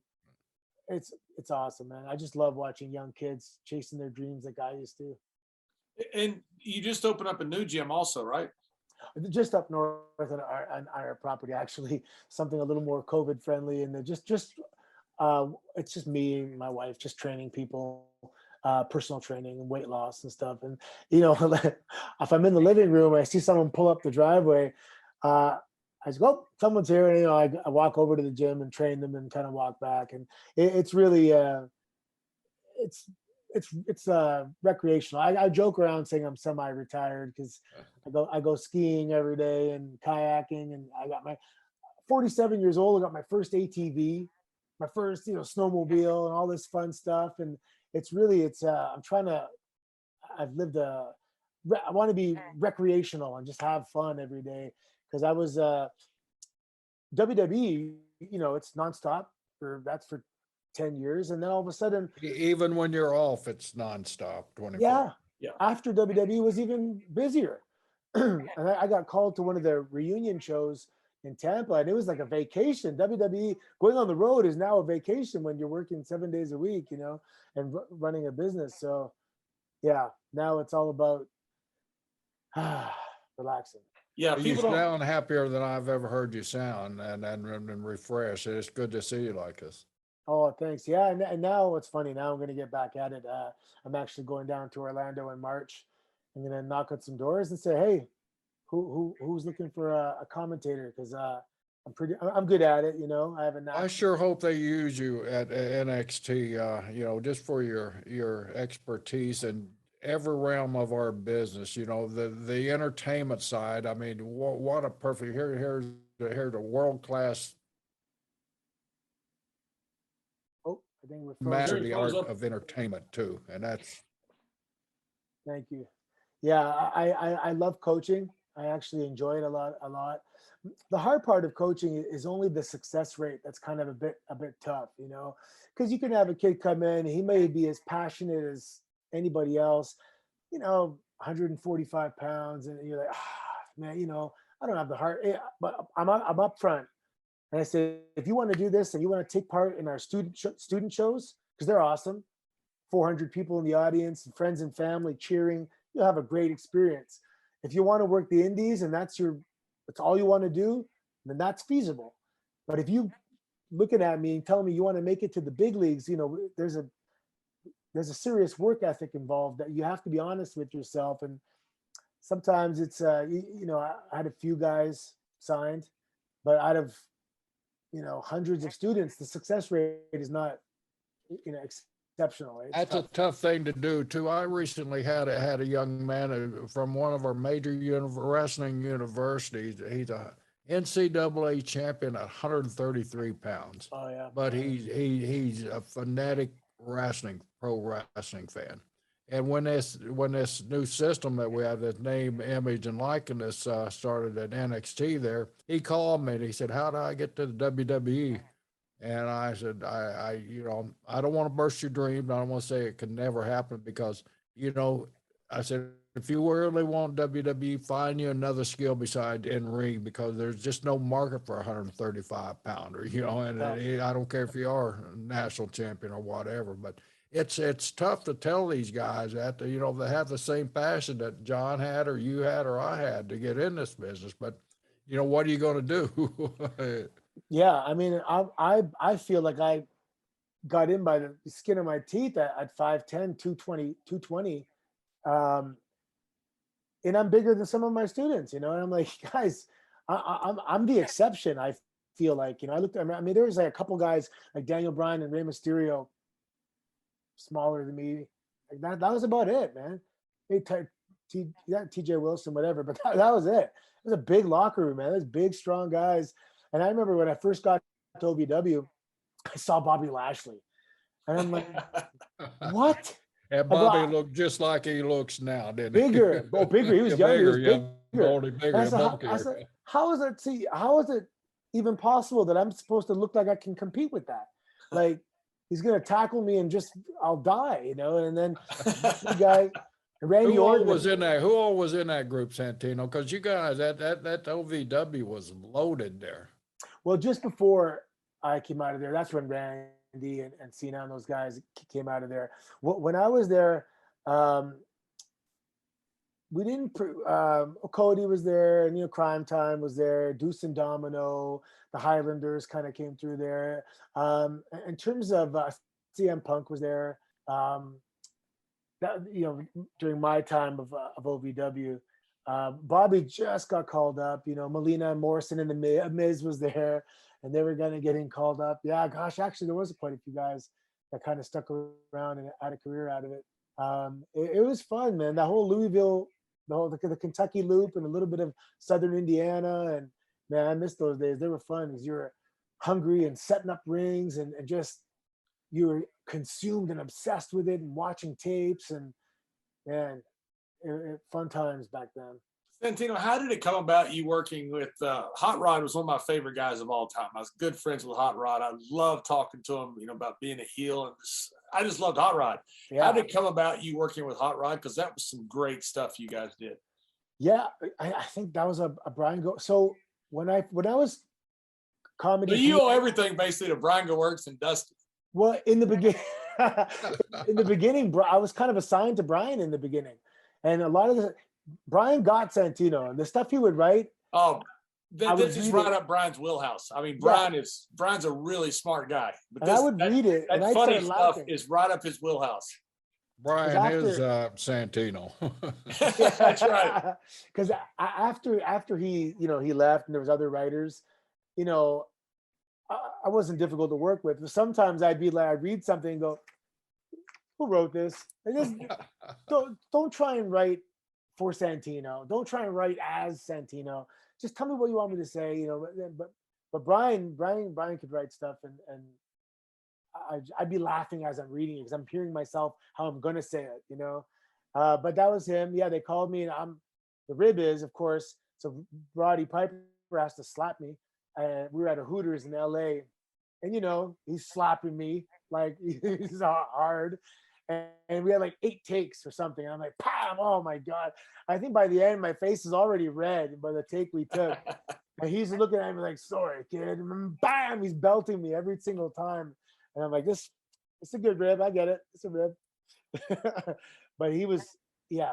it's awesome, man. I just love watching young kids chasing their dreams like I used to. And you just opened up a new gym also, right? Just up north on our property, actually, something a little more COVID friendly, and it's just me and my wife just training people, personal training and weight loss and stuff. And if I'm in the living room and I see someone pull up the driveway, I just go, oh, someone's here, and I walk over to the gym and train them and kind of walk back, and it's really it's recreational. I joke around saying I'm semi-retired because I go skiing every day and kayaking, and I got my 47 years old. I got my first ATV, my first snowmobile, and all this fun stuff. And I want to be recreational and just have fun every day, because I was WWE. It's nonstop for 10 years, and then all of a sudden, even when you're off, it's nonstop 24. Yeah. After WWE was even busier. And I got called to one of the reunion shows in Tampa, and it was like a vacation. WWE going on the road is now a vacation when you're working 7 days a week, and running a business. So yeah, now it's all about relaxing. Yeah, You sound happier than I've ever heard you sound, and refreshed. It's good to see you like this. Oh, thanks. Yeah, and now it's funny. Now I'm going to get back at it. I'm actually going down to Orlando in March. I'm going to knock on some doors and say, hey, who's looking for a commentator? Because I'm good at it. I have a knack. I sure hope they use you at NXT. Just for your expertise in every realm of our business. The entertainment side. I mean, what a perfect here's the world class. I think we're master the art of entertainment too, and that's. Thank you. Yeah, I love coaching. I actually enjoy it a lot. The hard part of coaching is only the success rate. That's kind of a bit tough, because you can have a kid come in, he may be as passionate as anybody else, 145 pounds, and you're like, man, I don't have the heart, but I'm up front. And I say, if you want to do this and you want to take part in our student shows, because they're awesome, 400 people in the audience, friends and family cheering, you'll have a great experience. If you want to work the indies and that's all you want to do, then that's feasible. But if you looking at me and telling me you want to make it to the big leagues, there's a serious work ethic involved that you have to be honest with yourself. And sometimes it's, I had a few guys signed, but out of hundreds of students, the success rate is not, exceptional. That's tough. A tough thing to do too. I recently had a young man from one of our major wrestling universities. He's a NCAA champion at 133 pounds. Oh yeah. But he's a fanatic pro wrestling fan. And when this new system that we have, this name, image, and likeness started at NXT there, he called me and he said, how do I get to the WWE? And I said, I don't want to burst your dream. I don't want to say it could never happen because, I said, if you really want WWE, find you another skill beside in ring, because there's just no market for a 135 pounder, and I don't care if you are a national champion or whatever, but it's tough to tell these guys that, they have the same passion that John had or you had or I had to get in this business. But, what are you going to do? Yeah. I mean, I feel like I got in by the skin of my teeth at 5'10", 220. And I'm bigger than some of my students, and I'm like, guys, I'm the exception. I feel like, I looked, there was like a couple guys like Daniel Bryan and Rey Mysterio. smaller than me. Like that was about it, man. Hey, TJ Wilson, whatever, but that was it. It was a big locker room, man. It was big, strong guys. And I remember when I first got to OVW, I saw Bobby Lashley. And I'm like, what? And Bobby looked just like he looks now, didn't he? Bigger. Oh, bigger. He was younger. He was bigger. Bigger. I said, how is it even possible that I'm supposed to look like I can compete with that? Like, he's going to tackle me and I'll die, you know? And then the guy, Randy Orton. Who all was in that group, Santino? Because you guys, that OVW was loaded there. Well, just before I came out of there, that's when Randy and Cena and those guys came out of there. When I was there, we didn't. Cody was there, and Crime Time was there. Deuce and Domino, the Highlanders kind of came through there. In terms of CM Punk was there. During my time of OVW, Bobby just got called up. Melina and Morrison and the Miz was there, and they were gonna get called up. Yeah, gosh, actually, there was quite a few guys that kind of stuck around and had a career out of it. It was fun, man. That whole Louisville, the Kentucky loop, and a little bit of Southern Indiana, and man, I miss those days. They were fun because you were hungry and setting up rings, and just you were consumed and obsessed with it and watching tapes, and man, fun times back then. Santino, how did it come about you working with Hot Rod? Was one of my favorite guys of all time. I was good friends with Hot Rod. I love talking to him, about being a heel, and I just loved Hot Rod. Yeah. How did it come about you working with Hot Rod? Because that was some great stuff you guys did. Yeah, I think that was a Brian Go. So when I was comedy, so you owe everything basically to Brian Go Works and Dusty. Well, in the beginning, I was kind of assigned to Brian in the beginning, and a lot of Brian got Santino, and the stuff he would write. Oh, this is right up Brian's wheelhouse. I mean, Brian's a really smart guy. But I would read it, and that funny stuff is right up his wheelhouse. Brian is Santino. Yeah, that's right. Because after he he left, and there was other writers, I wasn't difficult to work with. But sometimes I'd read something and go, "Who wrote this?" And just don't try and write for Santino. Don't try and write as Santino. Just tell me what you want me to say, But Brian could write stuff, and I'd be laughing as I'm reading it because I'm hearing myself how I'm gonna say it, But that was him. Yeah, they called me, and the rib is, of course. So Roddy Piper has to slap me. And we were at a Hooters in LA, and he's slapping me like he's hard. And we had like 8 takes or something. And I'm like, "Pam! Oh my God." I think by the end, my face is already red by the take we took. And he's looking at me like, "Sorry, kid." And bam, he's belting me every single time. And I'm like, it's a good rib. I get it. It's a rib. But he was,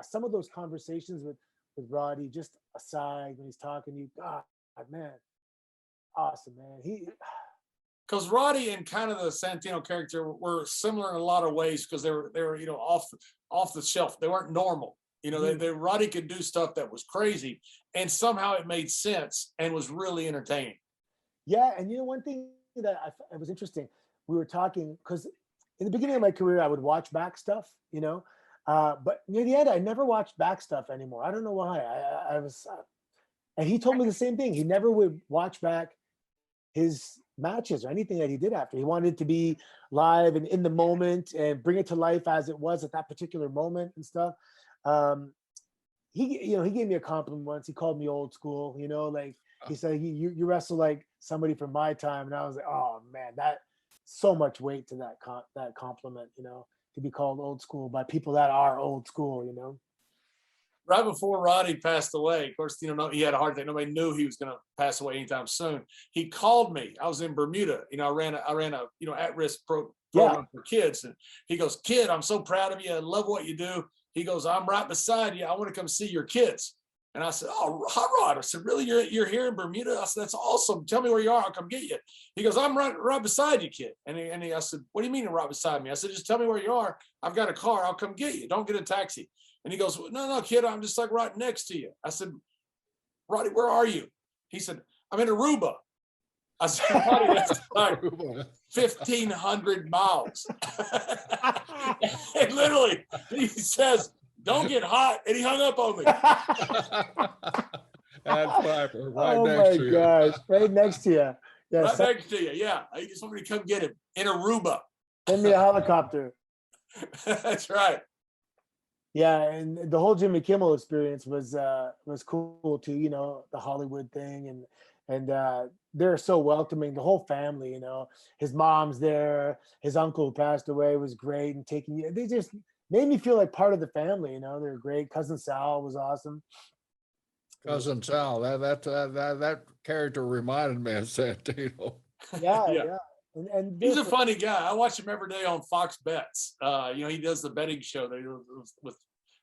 some of those conversations with Roddy, just aside when he's talking to you, God, man, awesome, man. Because Roddy and kind of the Santino character were similar in a lot of ways because they were off the shelf. They weren't normal. Roddy could do stuff that was crazy, and somehow it made sense and was really entertaining. Yeah, and one thing that it was interesting. We were talking because in the beginning of my career, I would watch back stuff, but near the end, I never watched back stuff anymore. I don't know why. I was, and he told me the same thing. He never would watch back his matches or anything that he did after. He wanted to be live and in the moment and bring it to life as it was at that particular moment and stuff. He gave me a compliment once. He called me old school, like he said, you wrestle like somebody from my time. And I was like, oh man, that so much weight to that compliment, to be called old school by people that are old school, Right before Roddy passed away, of course, he had a heart attack. Nobody knew he was going to pass away anytime soon. He called me. I was in Bermuda. I ran a at-risk program for kids. And he goes, "Kid, I'm so proud of you. I love what you do." He goes, "I'm right beside you. I want to come see your kids." And I said, "Oh, Hot Rod." I said, "Really? You're here in Bermuda?" I said, "That's awesome. Tell me where you are. I'll come get you." He goes, "I'm right beside you, kid." And I said, "What do you mean you're right beside me?" I said, "Just tell me where you are. I've got a car. I'll come get you. Don't get a taxi." And he goes, No, kid, I'm just like right next to you. I said, "Roddy, where are you?" He said, "I'm in Aruba." I said, buddy, that's like 1,500 miles. And literally, he says, don't get hot. And he hung up on me. That's Piper, right Oh next my to you. gosh, right next to you. Yeah, Right next to you. Yeah. I need somebody to come get him in Aruba. send me a helicopter. That's right. Yeah, and the whole Jimmy Kimmel experience was cool too. You know, the Hollywood thing, and they're so welcoming. The whole family, you know, his mom's there, his uncle who passed away was great, and taking you. They just made me feel like part of the family. You know, they're great. Cousin Sal was awesome. Cousin Sal, that character reminded me of Santino. Yeah, Yeah. yeah. And He's a funny guy. I watch him every day on Fox Bets. You know, he does the betting show that he does with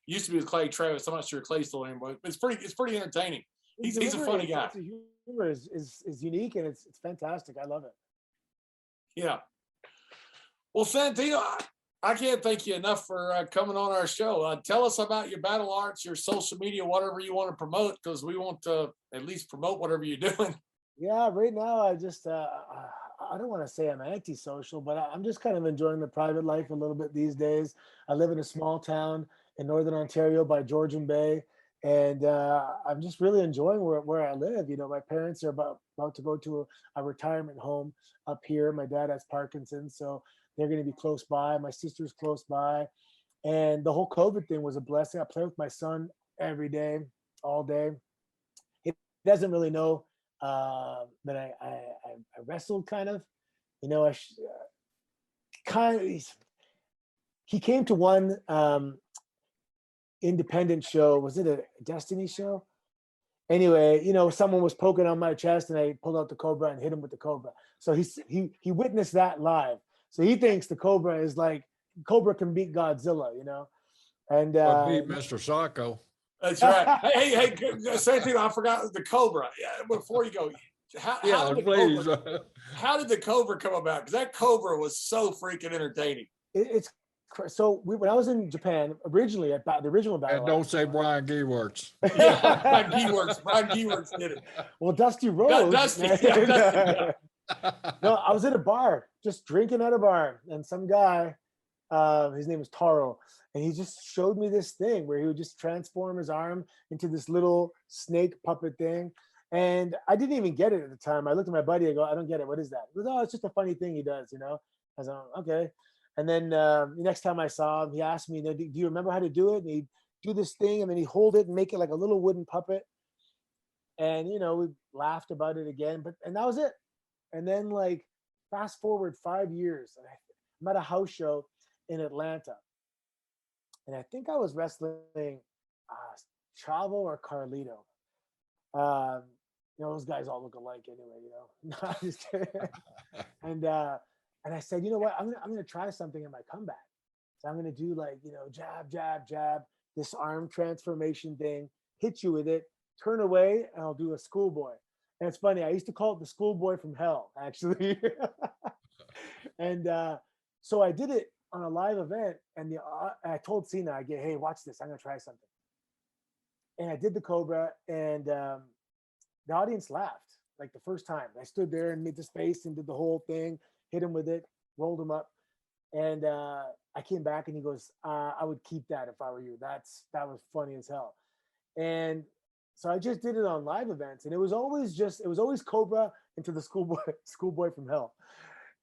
used to be with Clay Travis. I'm not sure Clay's still in, but it's pretty entertaining. He's a funny guy. The humor is unique and it's fantastic. I love it. Yeah. Well, Santino, I can't thank you enough for coming on our show. Tell us about your battle arts, your social media, whatever you want to promote, because we want to at least promote whatever you're doing. Yeah, right now I just I don't want to say I'm antisocial, but I'm just kind of enjoying the private life a little bit these days. I live in a small town in northern Ontario by Georgian Bay, and I'm just really enjoying where I live. You know, my parents are about to go to a retirement home up here. My dad has Parkinson's, so they're going to be close by. My sister's close by, and the whole COVID thing was a blessing. I play with my son every day, all day. He doesn't really know that I wrestled kind of, you know, he came to one independent show. Was it a Destiny show? Anyway, you know, someone was poking on my chest and I pulled out the cobra and hit him with the cobra. So he witnessed that live. So he thinks the cobra is like, cobra can beat Godzilla, you know? And But beat Mr. Sacco. That's right. Hey, Santino, I forgot the cobra. Yeah, before you go, how did the cobra come about? Because that cobra was so freaking entertaining. So when I was in Japan originally at the original battle. And don't say Brian Geeworks. Yeah, Brian Geeworks did it. Well, Dusty Rhodes. Dusty. No, I was at a bar, just drinking at a bar, and some guy, his name was Taro, and he just showed me this thing where he would just transform his arm into this little snake puppet thing. And I didn't even get it at the time. I looked at my buddy, I go, I don't get it. What is that? He goes, oh, it's just a funny thing he does, you know? I was like, okay. And then the next time I saw him, he asked me, do you remember how to do it? And he'd do this thing and then he'd hold it and make it like a little wooden puppet. And, you know, we laughed about it again, and that was it. And then like fast forward 5 years, and I'm at a house show in Atlanta. And I think I was wrestling Chavo or Carlito. You know, those guys all look alike anyway, you know. No, I'm just kidding. And I said, you know what, I'm gonna try something in my comeback. So I'm gonna do like, you know, jab, jab, jab, this arm transformation thing, hit you with it, turn away, and I'll do a schoolboy. And it's funny, I used to call it the schoolboy from hell, actually. And so I did it on a live event, and I told Cena, I get, hey, watch this, I'm gonna try something. And I did the cobra, and the audience laughed like the first time. I stood there and made this face and did the whole thing, hit him with it, rolled him up. And I came back and he goes, I would keep that if I were you. That was funny as hell. And so I just did it on live events, and it was always cobra into the schoolboy from hell.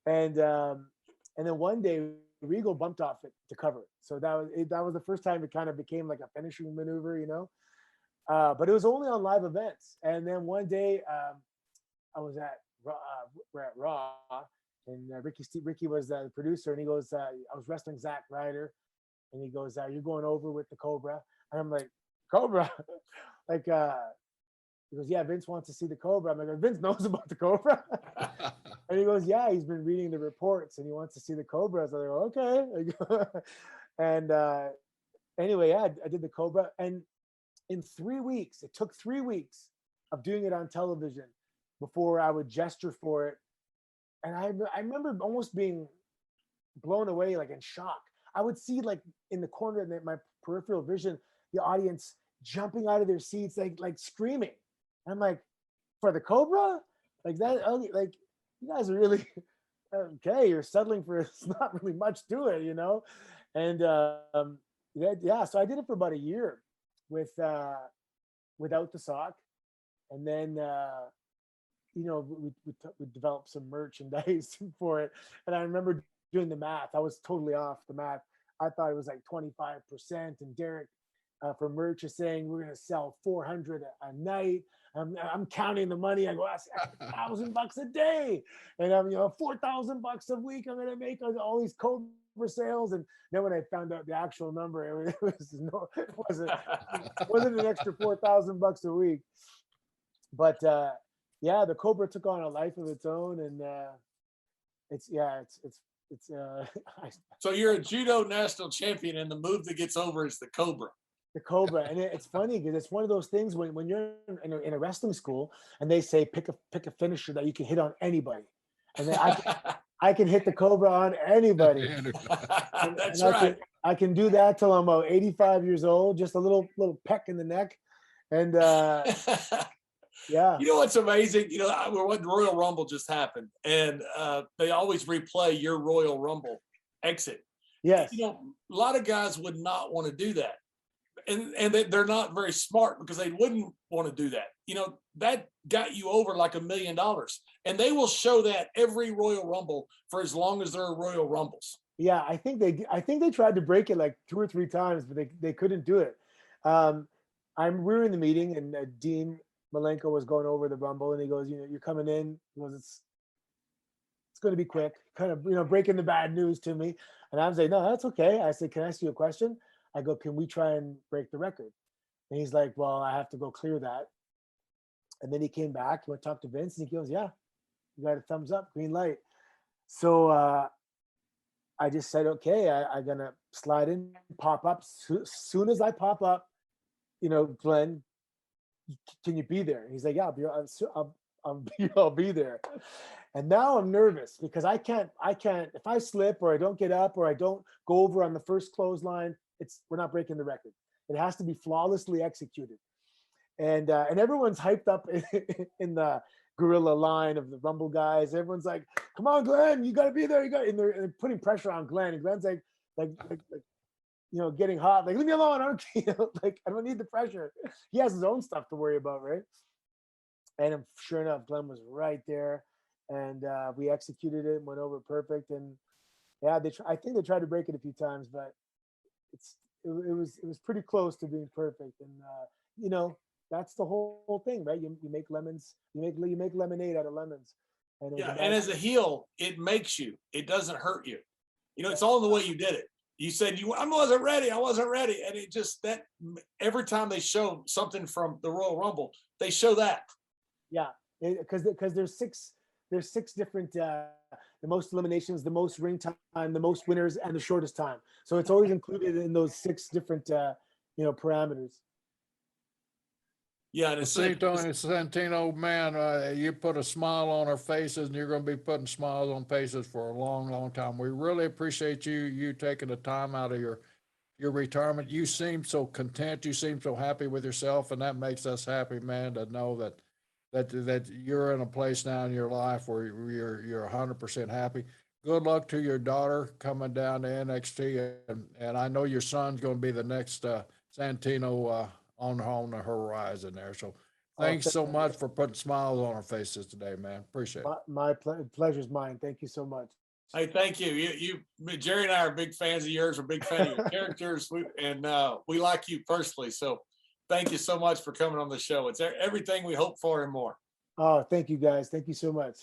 And then one day Regal bumped off it to cover it. So that was the first time it kind of became like a finishing maneuver, you know. But it was only on live events. And then one day I was at Raw, and Ricky was the producer, and he goes, I was wrestling Zack Ryder, and he goes, you're going over with the cobra. And I'm like, cobra? Like, he goes, yeah, Vince wants to see the cobra. I'm like, Vince knows about the cobra. And he goes, yeah, he's been reading the reports and he wants to see the cobra. So I go, okay. And anyway, yeah, I did the cobra. And in 3 weeks, it took 3 weeks of doing it on television before I would gesture for it. And I remember almost being blown away, like in shock. I would see like in the corner of my peripheral vision, the audience jumping out of their seats, like screaming. I'm like, for the cobra? Like that, like you guys are really okay. You're settling for it's not really much to it, you know. And yeah, so I did it for about a year with without the sock, and then we developed some merchandise for it. And I remember doing the math. I was totally off the math. I thought it was like 25%. And Derek for merch is saying we're going to sell 400 a night. I'm counting the money. I go, that's $1,000 a day, and I'm 4,000 bucks a week. I'm going to make on all these cobra sales. And then when I found out the actual number, it wasn't an extra 4,000 bucks a week. But yeah, the cobra took on a life of its own, and it's So you're a judo national champion, and the move that gets over is the cobra. the cobra. And it's funny because it's one of those things when you're in a wrestling school and they say pick a finisher that you can hit on anybody, and then I can hit the cobra on anybody. That's and right. I can do that till I'm about 85 years old, just a little peck in the neck, and yeah. You know what's amazing? When Royal Rumble just happened, and they always replay your Royal Rumble exit. Yes. A lot of guys would not want to do that. And they're not very smart because they wouldn't want to do that. That got you over like $1 million. And they will show that every Royal Rumble for as long as there are Royal Rumbles. Yeah, I think they tried to break it like 2 or 3 times, but they couldn't do it. We were in the meeting, and Dean Malenko was going over the Rumble, and he goes, you're coming in. He goes, it's going to be quick, kind of, breaking the bad news to me. And I was like, no, that's okay. I said, can I ask you a question? I go, can we try and break the record? And he's like, well, I have to go clear that. And then he came back, he went to talk to Vince, and he goes, yeah, you got a thumbs up, green light. So I just said, okay, I'm going to slide in, pop up. Soon as I pop up, Glenn, can you be there? He's like, yeah, I'll be there. And now I'm nervous because I can't, if I slip or I don't get up or I don't go over on the first clothesline, we're not breaking the record. It has to be flawlessly executed. And everyone's hyped up in the gorilla line of the Rumble guys. Everyone's like, come on, Glenn, you got to be there. And they're putting pressure on Glenn. And Glenn's like, getting hot. Like, leave me alone. I don't need the pressure. He has his own stuff to worry about, right? And sure enough, Glenn was right there. And we executed it and went over perfect. And yeah, I think they tried to break it a few times, but it was pretty close to being perfect. And that's the whole thing, right? You make lemons, you make lemonade out of lemons. And as a heel, it makes you. It doesn't hurt you. It's all in the way you did it. You said I wasn't ready, and it just that every time they show something from the Royal Rumble, they show that. Yeah, because there's six different the most eliminations, the most ring time, the most winners, and the shortest time. So it's always included in those 6 different parameters. Yeah, and Santino, man, you put a smile on our faces, and you're going to be putting smiles on faces for a long, long time. We really appreciate you taking the time out of your retirement. You seem so content. You seem so happy with yourself, and that makes us happy, man, to know that you're in a place now in your life where you're 100% happy. Good luck to your daughter coming down to NXT, and I know your son's going to be the next Santino on the horizon there. So thanks so much for putting smiles on our faces today, man. Appreciate it. My pleasure's mine. Thank you so much. Hey, thank you. Jerry and I are big fans of yours. We're big fans of your characters, we like you personally. So thank you so much for coming on the show. It's everything we hope for and more. Oh, thank you guys. Thank you so much.